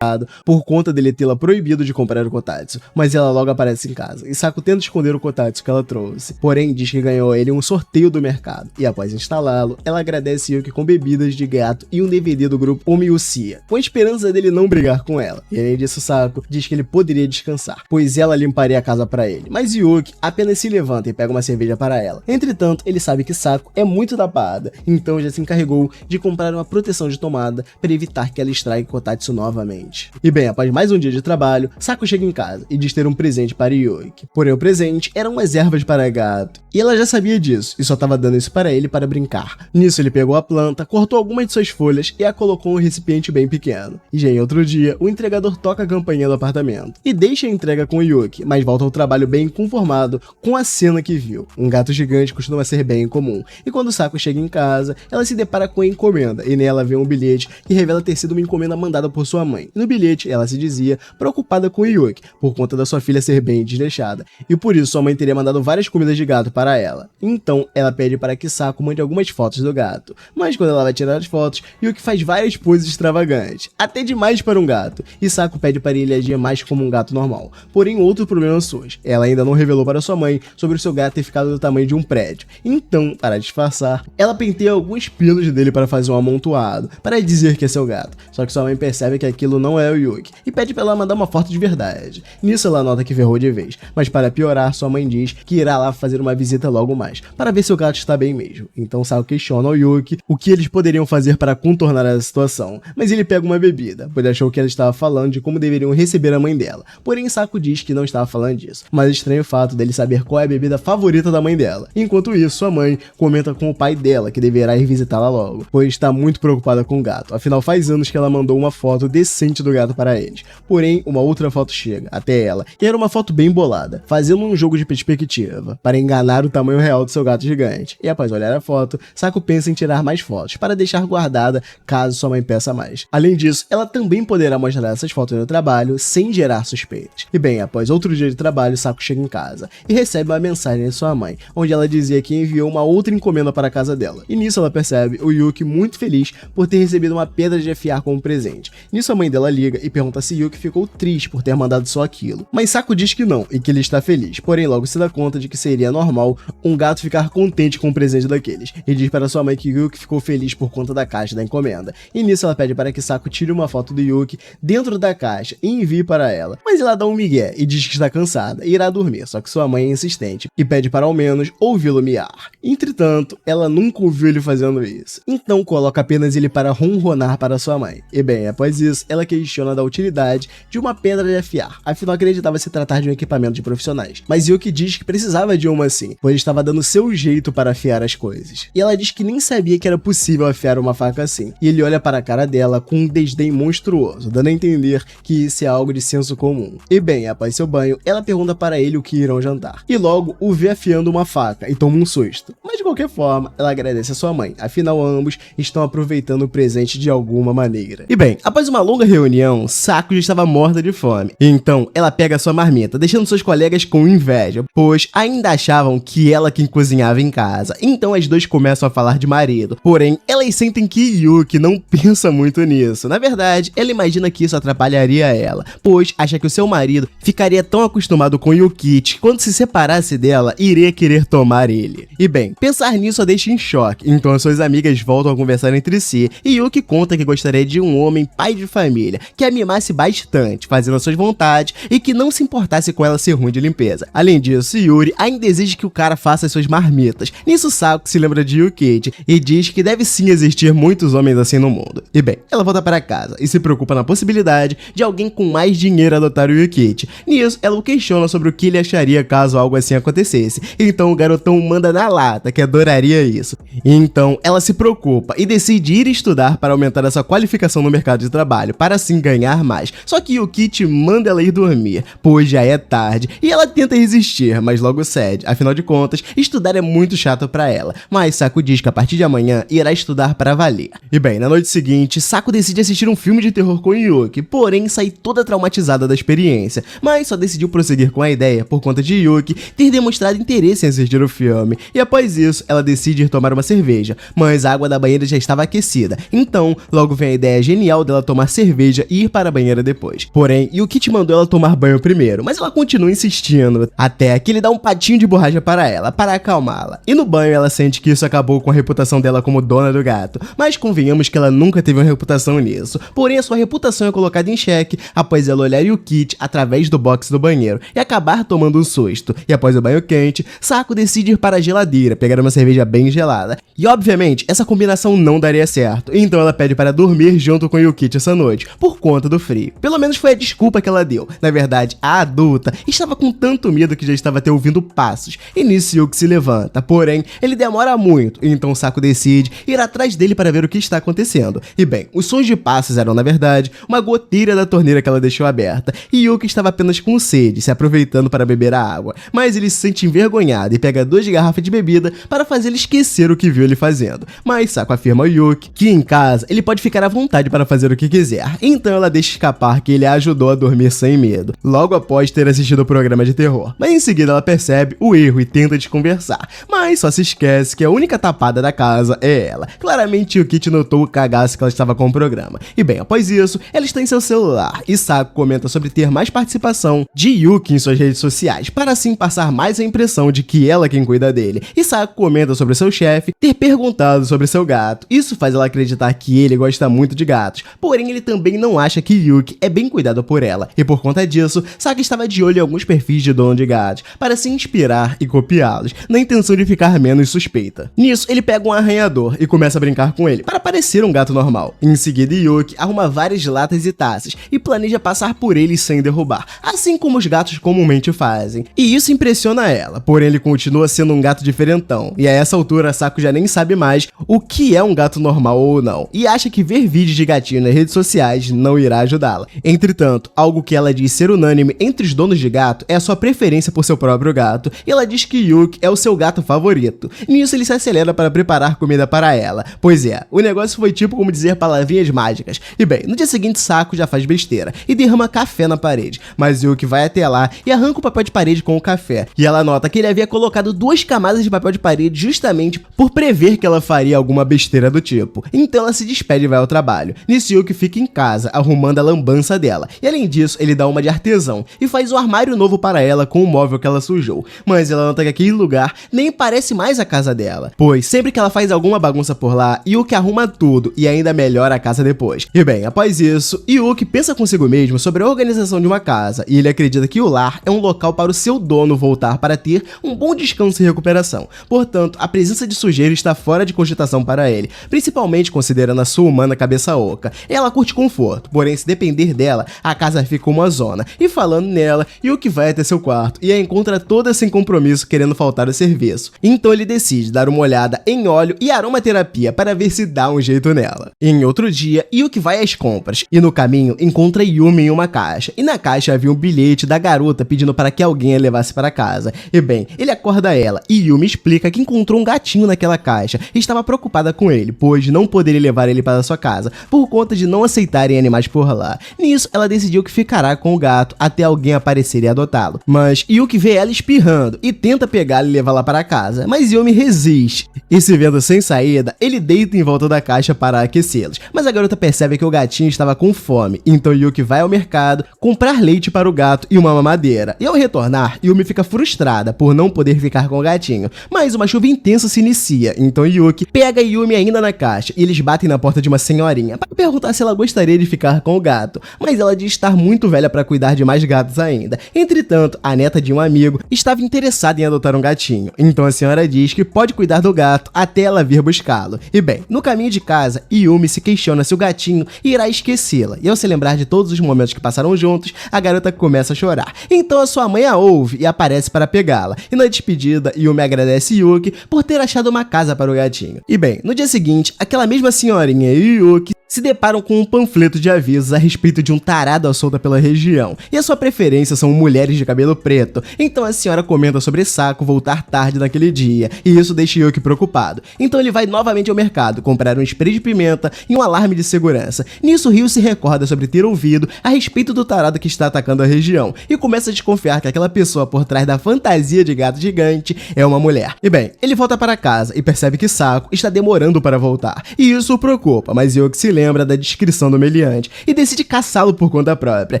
por conta dele tê-la proibido de comprar o Kotatsu, mas ela logo aparece em casa, e Sako tenta esconder o Kotatsu que ela trouxe, porém diz que ganhou ele um sorteio do mercado, e após instalá-lo, ela agradece Yuki com bebidas de gato e um DVD do grupo Omiucia, com a esperança dele não brigar com ela, e além disso Sako diz que ele poderia descansar, pois ela limparia a casa para ele, mas Yuki apenas se levanta e pega uma cerveja para ela. Entretanto, ele sabe que Sako é muito tapada, então já se encarregou de comprar uma proteção de tomada para evitar que ela estrague Kotatsu novamente. E bem, após mais um dia de trabalho, Sako chega em casa e diz ter um presente para Yuki. Porém, o presente eram umas ervas para gato. E ela já sabia disso, e só estava dando isso para ele para brincar. Nisso, ele pegou a planta, cortou algumas de suas folhas e a colocou em um recipiente bem pequeno. E já em outro dia, o entregador toca a campainha do apartamento e deixa a entrega com Yuki, mas volta ao trabalho bem inconformado com a cena que viu. Um gato gigante costuma ser bem incomum. E quando Sako chega em casa, ela se depara com a encomenda, e nela vê um bilhete que revela ter sido uma encomenda mandada por sua mãe. No bilhete, ela se dizia preocupada com Yuki, por conta da sua filha ser bem desleixada, e por isso sua mãe teria mandado várias comidas de gato para ela. Então, ela pede para que Sako mande algumas fotos do gato, mas quando ela vai tirar as fotos, Yuki faz várias poses extravagantes, até demais para um gato, e Sako pede para ele agir mais como um gato normal. Porém, outro problema surge, ela ainda não revelou para sua mãe sobre o seu gato ter ficado do tamanho de um prédio. Então, para disfarçar, ela penteia alguns pelos dele para fazer um amontoado, para dizer que é seu gato, só que sua mãe percebe que aquilo não é o Yuki, e pede pra ela mandar uma foto de verdade. Nisso ela nota que ferrou de vez, mas para piorar, sua mãe diz que irá lá fazer uma visita logo mais, para ver se o gato está bem mesmo. Então Sako questiona ao Yuki o que eles poderiam fazer para contornar essa situação, mas ele pega uma bebida, pois achou que ela estava falando de como deveriam receber a mãe dela. Porém Sako diz que não estava falando disso, mas estranho o fato dele saber qual é a bebida favorita da mãe dela. Enquanto isso, sua mãe comenta com o pai dela que deverá ir visitá-la logo, pois está muito preocupada com o gato, afinal faz anos que ela mandou uma foto decente do gato para eles. Porém, uma outra foto chega até ela, e era uma foto bem bolada, fazendo um jogo de perspectiva, para enganar o tamanho real do seu gato gigante. E após olhar a foto, Sako pensa em tirar mais fotos, para deixar guardada caso sua mãe peça mais. Além disso, ela também poderá mostrar essas fotos no trabalho, sem gerar suspeitas. E bem, após outro dia de trabalho, Sako chega em casa, e recebe uma mensagem de sua mãe, onde ela dizia que enviou uma outra encomenda para a casa dela. E nisso ela percebe o Yuki muito feliz por ter recebido uma pedra de afiar como presente. Nisso a mãe dela liga e pergunta se Yuki ficou triste por ter mandado só aquilo, mas Sako diz que não e que ele está feliz, porém logo se dá conta de que seria normal um gato ficar contente com um presente daqueles, e diz para sua mãe que Yuki ficou feliz por conta da caixa da encomenda, e nisso ela pede para que Sako tire uma foto do Yuki dentro da caixa e envie para ela, mas ela dá um migué e diz que está cansada e irá dormir, só que sua mãe é insistente e pede para ao menos ouvi-lo miar. Entretanto, ela nunca ouviu ele fazendo isso, então coloca apenas ele para ronronar para sua mãe, e bem, após isso, ela questiona da utilidade de uma pedra de afiar, afinal acreditava se tratar de um equipamento de profissionais, mas Yuki diz que precisava de uma assim, pois estava dando seu jeito para afiar as coisas, e ela diz que nem sabia que era possível afiar uma faca assim, e ele olha para a cara dela com um desdém monstruoso, dando a entender que isso é algo de senso comum. E bem, após seu banho, ela pergunta para ele o que irão jantar, e logo o vê afiando uma faca e toma um susto, mas de qualquer forma, ela agradece a sua mãe, afinal ambos estão aproveitando o presente de alguma maneira. E bem, após uma longa reunião, Sako já estava morta de fome, então ela pega sua marmita, deixando seus colegas com inveja, pois ainda achavam que ela quem cozinhava em casa, então as duas começam a falar de marido, porém elas sentem que Yuki não pensa muito nisso. Na verdade, ela imagina que isso atrapalharia ela, pois acha que o seu marido ficaria tão acostumado com Yukichi que quando se separasse dela, iria querer tomar ele. E bem, pensar nisso a deixa em choque, então as suas amigas voltam a conversar entre si, e Yuki conta que gostaria de um homem pai de família, que a mimasse bastante, fazendo as suas vontades, e que não se importasse com ela ser ruim de limpeza. Além disso, Yuri ainda exige que o cara faça as suas marmitas. Nisso Sako se lembra de Yukichi e diz que deve sim existir muitos homens assim no mundo. E bem, ela volta para casa e se preocupa na possibilidade de alguém com mais dinheiro adotar o Yukichi. Nisso, ela o questiona sobre o que ele acharia caso algo assim acontecesse. Então o garotão manda na lata que adoraria isso. Então ela se preocupa e decide ir estudar para aumentar a sua qualificação no mercado de trabalho, para assim ganhar mais. Só que Yukichi manda ela ir dormir, pois já é tarde, e ela tenta resistir, mas logo cede. Afinal de contas, estudar é muito chato pra ela, mas Saku diz que a partir de amanhã irá estudar pra valer. E bem, na noite seguinte, Saku decide assistir um filme de terror com Yuki, porém sai toda traumatizada da experiência, mas só decidiu prosseguir com a ideia por conta de Yuki ter demonstrado interesse em assistir o filme, e após isso, ela decide ir tomar uma cerveja, mas a água da banheira já estava aquecida, então logo vem a ideia genial dela tomar cerveja e ir para a banheira depois. Porém, Yukichi mandou ela tomar banho primeiro, mas ela continua insistindo, até que ele dá um patinho de borracha para ela, para acalmá-la. E no banho ela sente que isso acabou com a reputação dela como dona do gato, mas convenhamos que ela nunca teve uma reputação nisso. Porém, a sua reputação é colocada em xeque após ela olhar Yukichi através do box do banheiro e acabar tomando um susto. E após o banho quente, Saku decide ir para a geladeira, pegar uma cerveja bem gelada. E obviamente, essa combinação não daria certo, então ela pede para dormir junto com Yukichi essa noite, por conta do frio. Pelo menos foi a desculpa que ela deu. Na verdade, a adulta estava com tanto medo que já estava até ouvindo passos. E nisso Yuki se levanta, porém, ele demora muito, então Saku decide ir atrás dele para ver o que está acontecendo. E bem, os sons de passos eram, na verdade, uma goteira da torneira que ela deixou aberta, e Yuki estava apenas com sede, se aproveitando para beber a água. Mas ele se sente envergonhado e pega 2 garrafas de bebida para fazer ele esquecer o que viu ele fazendo. Mas Saku afirma ao Yuki que em casa ele pode ficar à vontade para fazer o que quiser, então ela deixa escapar que ele a ajudou a dormir sem medo, logo após ter assistido o programa de terror. Mas em seguida ela percebe o erro e tenta desconversar, mas só se esquece que a única tapada da casa é ela. Claramente Yukichi notou o cagaço que ela estava com o programa. E bem, após isso, ela está em seu celular e Saku comenta sobre ter mais participação de Yuki em suas redes sociais, para assim passar mais a impressão de que ela é quem cuida dele. E Saku comenta sobre seu chefe ter perguntado sobre seu gato. Isso faz ela acreditar que ele gosta muito de gatos, porém ele também não acha que Yuki é bem cuidado por ela. E por conta disso, Saku estava de olho em alguns perfis de dono de gatos, para se inspirar e copiá-los, na intenção de ficar menos suspeita. Nisso, ele pega um arranhador e começa a brincar com ele, para parecer um gato normal. Em seguida, Yuki arruma várias latas e taças, e planeja passar por eles sem derrubar, assim como os gatos comumente fazem. E isso impressiona ela, porém ele continua sendo um gato diferentão, e a essa altura Saku já nem sabe mais o que é um gato normal ou não, e acha que ver vídeos de gatinho nas redes sociais não irá ajudá-la. Entretanto, algo que ela diz ser unânime entre os donos de gato é a sua preferência por seu próprio gato, e ela diz que Yuki é o seu gato favorito. Nisso ele se acelera para preparar comida para ela. Pois é, o negócio foi tipo como dizer palavrinhas mágicas. E bem, no dia seguinte Saku já faz besteira e derrama café na parede, mas Yuki vai até lá e arranca o papel de parede com o café, e ela nota que ele havia colocado 2 camadas de papel de parede justamente por prever que ela faria alguma besteira do tipo. Então ela se despede e vai ao trabalho. Nisso Yuki fica em casa, arrumando a lambança dela, e além disso ele dá uma de artesão e faz um armário novo para ela com o móvel que ela sujou. Mas ela nota que aquele lugar nem parece mais a casa dela, pois sempre que ela faz alguma bagunça por lá, Yuki arruma tudo e ainda melhora a casa depois. E bem, após isso, Yuki pensa consigo mesmo sobre a organização de uma casa, e ele acredita que o lar é um local para o seu dono voltar para ter um bom descanso e recuperação. Portanto, a presença de sujeira está fora de cogitação para ele, principalmente considerando a sua humana cabeça oca. Ela curte conforto, porém se depender dela, a casa fica uma zona. E falando nela, Yuki vai até seu quarto e a encontra toda sem compromisso, querendo faltar ao serviço. Então ele decide dar uma olhada em óleo e aromaterapia para ver se dá um jeito nela. Em outro dia, Yuki vai às compras e no caminho encontra Yumi em uma caixa, e na caixa havia um bilhete da garota pedindo para que alguém a levasse para casa. E bem, ele acorda ela e Yumi explica que encontrou um gatinho naquela caixa e estava preocupada com ele, pois não poderia levar ele para sua casa por conta de não aceitarem animais por lá. Nisso, ela decidiu que ficará com o gato até alguém aparecer e adotá-lo. Mas Yuki vê ela espirrando e tenta pegá-la e levá-la para casa, mas Yumi resiste. E se vendo sem saída, ele deita em volta da caixa para aquecê-los. Mas a garota percebe que o gatinho estava com fome, então Yuki vai ao mercado comprar leite para o gato e uma mamadeira. E ao retornar, Yumi fica frustrada por não poder ficar com o gatinho, mas uma chuva intensa se inicia, então Yuki pega Yumi ainda na caixa e eles batem na porta de uma senhorinha para perguntar se ela gostaria de ficar com o gato, mas ela diz estar muito velha para cuidar de mais gatos ainda. Entretanto, a neta de um amigo estava interessada em adotar um gatinho, então a senhora diz que pode cuidar do gato até ela vir buscá-lo. E bem, no caminho de casa, Yumi se questiona se o gatinho irá esquecê-la, e ao se lembrar de todos os momentos que passaram juntos, a garota começa a chorar. Então a sua mãe a ouve e aparece para pegá-la, e na despedida, Yumi agradece Yuki por ter achado uma casa para o gatinho. E bem, no dia seguinte, aquela mesma senhorinha e Yuki se deparam com um panfleto de avisos a respeito de um tarado à solta pela região, e a sua preferência são mulheres de cabelo preto. Então a senhora comenta sobre Sako voltar tarde naquele dia, e isso deixa Yuki preocupado. Então ele vai novamente ao mercado comprar um spray de pimenta e um alarme de segurança. Nisso Ryu se recorda sobre ter ouvido a respeito do tarado que está atacando a região, e começa a desconfiar que aquela pessoa por trás da fantasia de gato gigante é uma mulher. E bem, ele volta para casa e percebe que Sako está demorando para voltar, e isso o preocupa, mas Yuki se lembra da descrição do meliante e decide caçá-lo por conta própria.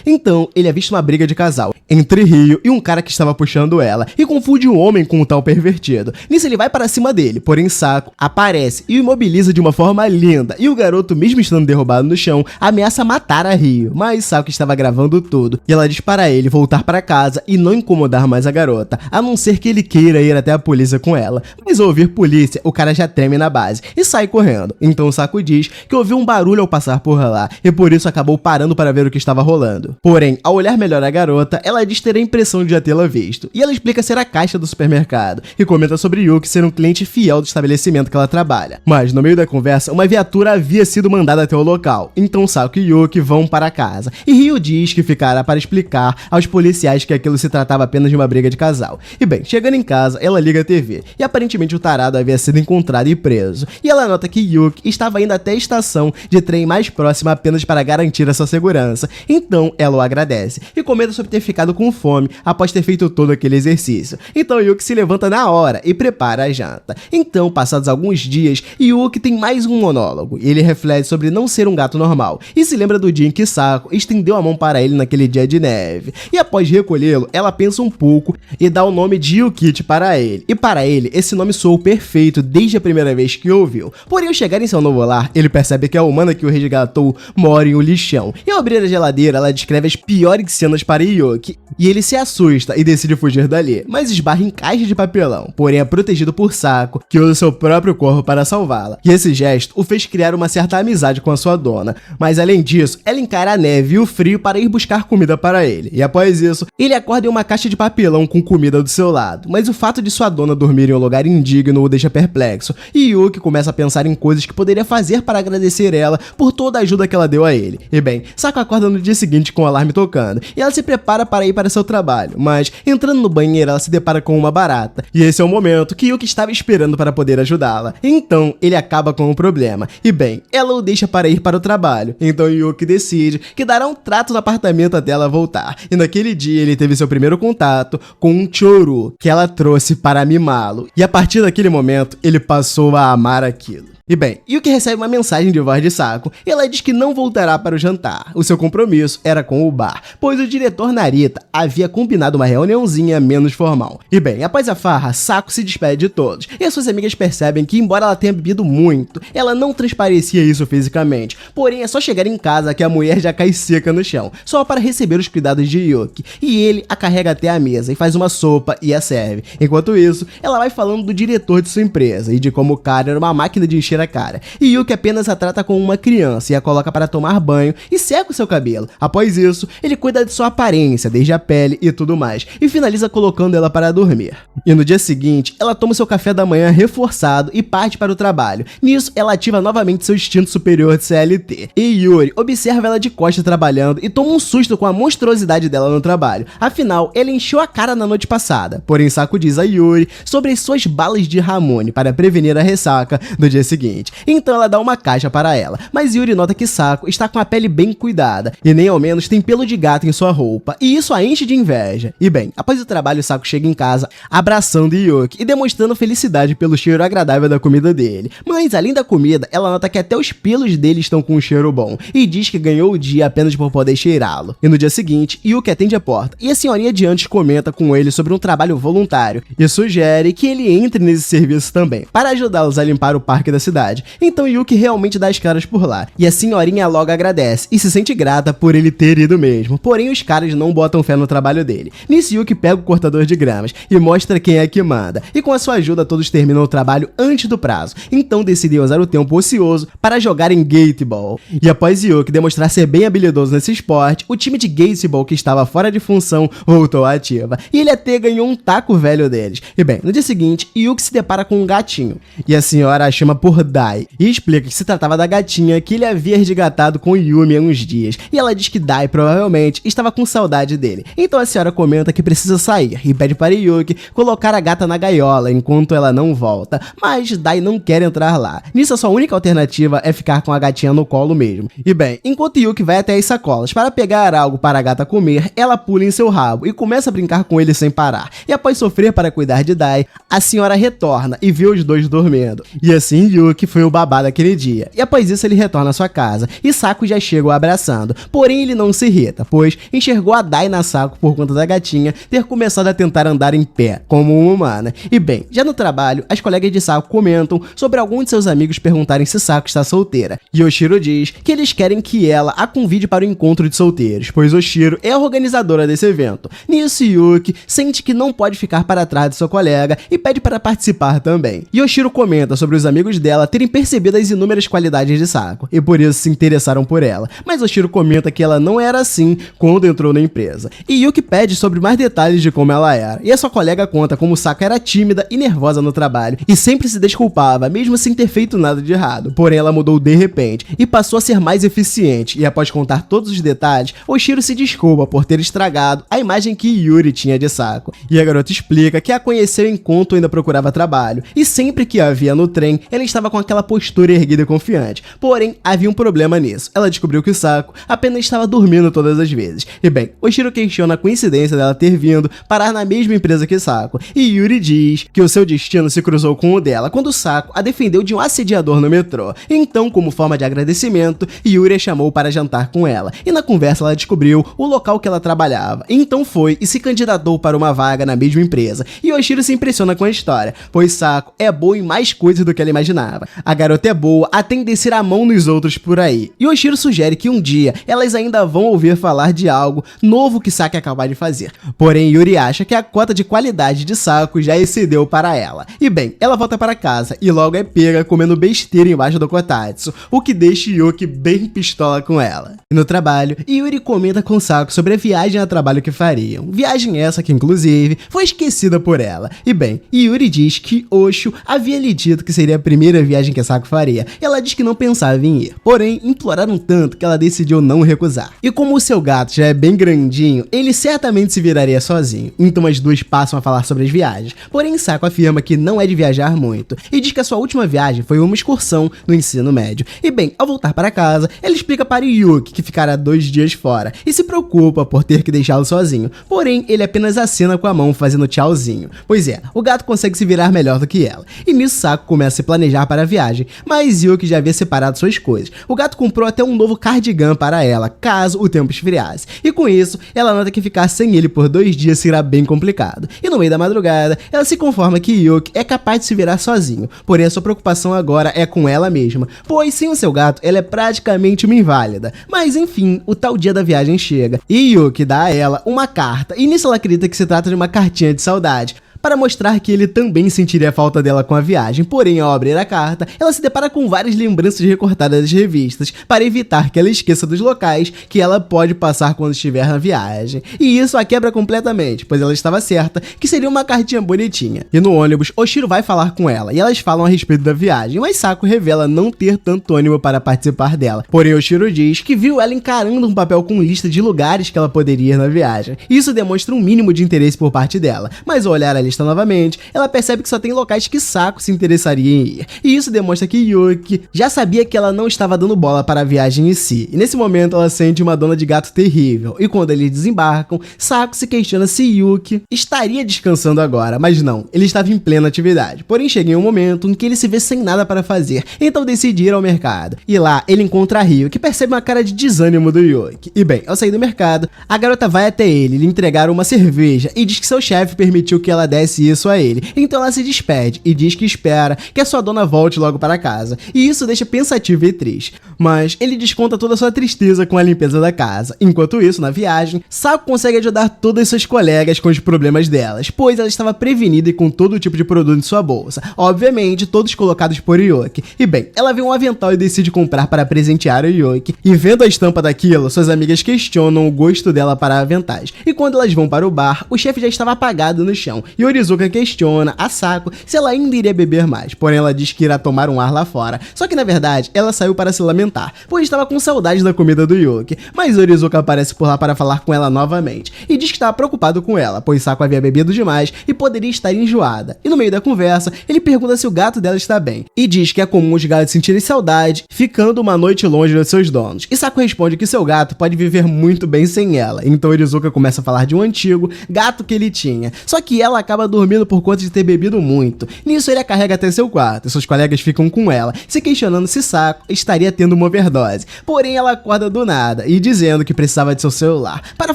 Então ele avista uma briga de casal entre Ryu e um cara que estava puxando ela, e confunde o homem com um tal pervertido. Nisso ele vai para cima dele, porém Sako aparece e o imobiliza de uma forma linda, e o garoto, mesmo estando derrubado no chão, ameaça matar a Ryu, mas Sako estava gravando tudo, e ela diz para ele voltar para casa e não incomodar mais a garota, a não ser que ele queira ir até a polícia com ela. Mas ao ouvir polícia, o cara já treme na base e sai correndo. Então Sako diz que ouviu um barulho ao passar por lá, e por isso acabou parando para ver o que estava rolando. Porém, ao olhar melhor a garota, ela diz ter a impressão de já tê-la visto, e ela explica ser a caixa do supermercado, e comenta sobre Yuki ser um cliente fiel do estabelecimento que ela trabalha. Mas, no meio da conversa, uma viatura havia sido mandada até o local, então Sako e Yuki vão para casa, e Ryu diz que ficará para explicar aos policiais que aquilo se tratava apenas de uma briga de casal. E bem, chegando em casa, ela liga a TV, e aparentemente o tarado havia sido encontrado e preso, e ela nota que Yuki estava indo até a estação de trem mais próxima apenas para garantir a sua segurança. Então ela o agradece e comenta sobre ter ficado com fome após ter feito todo aquele exercício. Então Yuki se levanta na hora e prepara a janta. Então, passados alguns dias, Yuki tem mais um monólogo, e ele reflete sobre não ser um gato normal, e se lembra do dia em que Sako estendeu a mão para ele naquele dia de neve. E após recolhê-lo, ela pensa um pouco e dá o nome de Yukichi para ele. E para ele, esse nome soou perfeito desde a primeira vez que o ouviu. Porém, ao chegar em seu novo lar, ele percebe que a humana que o resgatou mora em um lixão. E ao abrir a geladeira, ela descreve as piores cenas para Yuki, e ele se assusta e decide fugir dali, mas esbarra em caixa de papelão, porém é protegido por Sako, que usa seu próprio corpo para salvá-la. E esse gesto o fez criar uma certa amizade com a sua dona, mas além disso, ela encara a neve e o frio para ir buscar comida para ele, e após isso, ele acorda em uma caixa de papelão com comida do seu lado, mas o fato de sua dona dormir em um lugar indigno o deixa perplexo, e Yuki começa a pensar em coisas que poderia fazer para agradecer ela por toda a ajuda que ela deu a ele. E bem, Sako acorda no dia seguinte com o alarme tocando, e ela se prepara para ir para seu trabalho, mas entrando no banheiro ela se depara com uma barata, e esse é o momento que Yuki estava esperando para poder ajudá-la. Então ele acaba com o problema, e bem, ela o deixa para ir para o trabalho. Então Yuki decide que dará um trato no apartamento até ela voltar, e naquele dia ele teve seu primeiro contato com um choru que ela trouxe para mimá-lo, e a partir daquele momento ele passou a amar aquilo. E bem, Yuki recebe uma mensagem de voz de Sako, e ela diz que não voltará para o jantar. O seu compromisso era com o bar, pois o diretor Narita havia combinado uma reuniãozinha menos formal. E bem, após a farra, Sako se despede de todos, e as suas amigas percebem que, embora ela tenha bebido muito, ela não transparecia isso fisicamente. Porém, é só chegar em casa que a mulher já cai seca no chão, só para receber os cuidados de Yuki, e ele a carrega até a mesa e faz uma sopa e a serve. Enquanto isso, ela vai falando do diretor de sua empresa, e de como o cara era uma máquina de encher a cara, e Yuki apenas a trata como uma criança e a coloca para tomar banho e seca o seu cabelo. Após isso, ele cuida de sua aparência, desde a pele e tudo mais, e finaliza colocando ela para dormir. E no dia seguinte, ela toma seu café da manhã reforçado e parte para o trabalho. Nisso, ela ativa novamente seu instinto superior de CLT, e Yuri observa ela de costas trabalhando e toma um susto com a monstruosidade dela no trabalho. Afinal, ele encheu a cara na noite passada. Porém, Sako diz a Yuri sobre as suas balas de Ramune para prevenir a ressaca do dia seguinte. Então ela dá uma caixa para ela, mas Yuri nota que Sako está com a pele bem cuidada, e nem ao menos tem pelo de gato em sua roupa, e isso a enche de inveja. E bem, após o trabalho, Sako chega em casa abraçando Yuki e demonstrando felicidade pelo cheiro agradável da comida dele. Mas além da comida, ela nota que até os pelos dele estão com um cheiro bom, e diz que ganhou o dia apenas por poder cheirá-lo. E no dia seguinte, Yuki atende a porta, e a senhorinha de antes comenta com ele sobre um trabalho voluntário, e sugere que ele entre nesse serviço também, para ajudá-los a limpar o parque da cidade. Então Yuki realmente dá as caras por lá, e a senhorinha logo agradece e se sente grata por ele ter ido mesmo. Porém, os caras não botam fé no trabalho dele. Nisso, Yuki pega o cortador de gramas e mostra quem é que manda, e com a sua ajuda todos terminam o trabalho antes do prazo. Então decidem usar o tempo ocioso para jogar em Gateball. E após Yuki demonstrar ser bem habilidoso nesse esporte, o time de Gateball que estava fora de função voltou à ativa, e ele até ganhou um taco velho deles. E bem, no dia seguinte, Yuki se depara com um gatinho, e a senhora a chama por Dai e explica que se tratava da gatinha que ele havia resgatado com Yumi há uns dias, e ela diz que Dai provavelmente estava com saudade dele. Então a senhora comenta que precisa sair e pede para Yuki colocar a gata na gaiola enquanto ela não volta, mas Dai não quer entrar lá. Nisso a sua única alternativa é ficar com a gatinha no colo mesmo. E bem, enquanto Yuki vai até as sacolas para pegar algo para a gata comer, ela pula em seu rabo e começa a brincar com ele sem parar. E após sofrer para cuidar de Dai, a senhora retorna e vê os dois dormindo. E assim Yuki foi o babá daquele dia. E após isso ele retorna à sua casa e Saku já chega o abraçando. Porém ele não se irrita, pois enxergou a Dai na Saku por conta da gatinha ter começado a tentar andar em pé, como uma humana. E bem, já no trabalho, as colegas de Saku comentam sobre alguns de seus amigos perguntarem se Saku está solteira. E Oshiro diz que eles querem que ela a convide para o encontro de solteiros, pois Oshiro é a organizadora desse evento. Nisso, Yuki sente que não pode ficar para trás de sua colega e pede para participar também. E Oshiro comenta sobre os amigos dela terem percebido as inúmeras qualidades de Saku e por isso se interessaram por ela, mas Oshiro comenta que ela não era assim quando entrou na empresa. E Yuki pede sobre mais detalhes de como ela era, e a sua colega conta como Saku era tímida e nervosa no trabalho e sempre se desculpava, mesmo sem ter feito nada de errado. Porém ela mudou de repente e passou a ser mais eficiente, e após contar todos os detalhes, Oshiro se desculpa por ter estragado a imagem que Yuri tinha de Saku. E a garota explica que a conheceu enquanto ainda procurava trabalho, e sempre que a via no trem, ela estava com aquela postura erguida e confiante. Porém, havia um problema nisso. Ela descobriu que Saku apenas estava dormindo todas as vezes. E bem, Oshiro questiona a coincidência dela ter vindo parar na mesma empresa que Saku, e Yuri diz que o seu destino se cruzou com o dela quando Saku a defendeu de um assediador no metrô. Então, como forma de agradecimento, Yuri a chamou para jantar com ela, e na conversa ela descobriu o local que ela trabalhava. Então foi e se candidatou para uma vaga na mesma empresa, e Oshiro se impressiona com a história, pois Saku é boa em mais coisas do que ela imaginava. A garota é boa até em descer a mão nos outros por aí, e Oshiro sugere que um dia elas ainda vão ouvir falar de algo novo que Saku acabou de fazer. Porém, Yuri acha que a cota de qualidade de Saku já excedeu para ela. E bem, ela volta para casa e logo é pega comendo besteira embaixo do kotatsu, o que deixa Yuki bem pistola com ela. E no trabalho, Yuri comenta com Saku sobre a viagem a trabalho que fariam. Viagem essa que, inclusive, foi esquecida por ela. E bem, Yuri diz que Osho havia lhe dito que seria a primeira viagem que Saku faria. Ela diz que não pensava em ir. Porém, imploraram tanto que ela decidiu não recusar. E como o seu gato já é bem grandinho, ele certamente se viraria sozinho. Então as duas passam a falar sobre as viagens. Porém, Saku afirma que não é de viajar muito e diz que a sua última viagem foi uma excursão no ensino médio. E bem, ao voltar para casa, ela explica para Yuki que ficará 2 dias fora e se preocupa por ter que deixá-lo sozinho. Porém, ele apenas acena com a mão fazendo tchauzinho. Pois é, o gato consegue se virar melhor do que ela. E nisso Saku começa a se planejar para a viagem, mas Yuki já havia separado suas coisas. O gato comprou até um novo cardigan para ela, caso o tempo esfriasse. E com isso, ela nota que ficar sem ele por 2 dias será bem complicado. E no meio da madrugada, ela se conforma que Yuki é capaz de se virar sozinho. Porém, a sua preocupação agora é com ela mesma, pois sem o seu gato, ela é praticamente uma inválida. Mas enfim, o tal dia da viagem chega, e Yuki dá a ela uma carta, e nisso ela acredita que se trata de uma cartinha de saudade, para mostrar que ele também sentiria falta dela com a viagem. Porém, ao abrir a carta, ela se depara com várias lembranças recortadas das revistas, para evitar que ela esqueça dos locais que ela pode passar quando estiver na viagem. E isso a quebra completamente, pois ela estava certa que seria uma cartinha bonitinha. E no ônibus, Oshiro vai falar com ela, e elas falam a respeito da viagem, mas Saku revela não ter tanto ânimo para participar dela. Porém, Oshiro diz que viu ela encarando um papel com lista de lugares que ela poderia ir na viagem. Isso demonstra um mínimo de interesse por parte dela, mas ao olhar a lista novamente, ela percebe que só tem locais que Saku se interessaria em ir. E isso demonstra que Yuki já sabia que ela não estava dando bola para a viagem em si. E nesse momento ela sente uma dona de gato terrível. E quando eles desembarcam, Saku se questiona se Yuki estaria descansando agora, mas não, ele estava em plena atividade. Porém chega em um momento em que ele se vê sem nada para fazer, então decide ir ao mercado. E lá ele encontra a Ryo, que percebe uma cara de desânimo do Yuki. E bem, ao sair do mercado, a garota vai até ele lhe entregar uma cerveja e diz que seu chefe permitiu que ela desse isso a ele. Então ela se despede e diz que espera que a sua dona volte logo para casa. E isso deixa pensativa e triste. Mas ele desconta toda a sua tristeza com a limpeza da casa. Enquanto isso, na viagem, Saku consegue ajudar todas suas colegas com os problemas delas, pois ela estava prevenida e com todo tipo de produto em sua bolsa. Obviamente, todos colocados por Yuki. E bem, ela vê um avental e decide comprar para presentear o Yuki. E vendo a estampa daquilo, suas amigas questionam o gosto dela para aventais. E quando elas vão para o bar, o chefe já estava apagado no chão. E Orizuka questiona a Sako se ela ainda iria beber mais, porém ela diz que irá tomar um ar lá fora. Só que na verdade, ela saiu para se lamentar, pois estava com saudade da comida do Yuki. Mas Orizuka aparece por lá para falar com ela novamente, e diz que estava preocupado com ela, pois Sako havia bebido demais e poderia estar enjoada. E no meio da conversa, ele pergunta se o gato dela está bem, e diz que é comum os gatos sentirem saudade, ficando uma noite longe dos seus donos. E Sako responde que seu gato pode viver muito bem sem ela. Então Orizuka começa a falar de um antigo gato que ele tinha, só que ela acaba dormindo por conta de ter bebido muito. Nisso ele a carrega até seu quarto, e seus colegas ficam com ela, se questionando se Sako estaria tendo uma overdose. Porém ela acorda do nada, e dizendo que precisava de seu celular para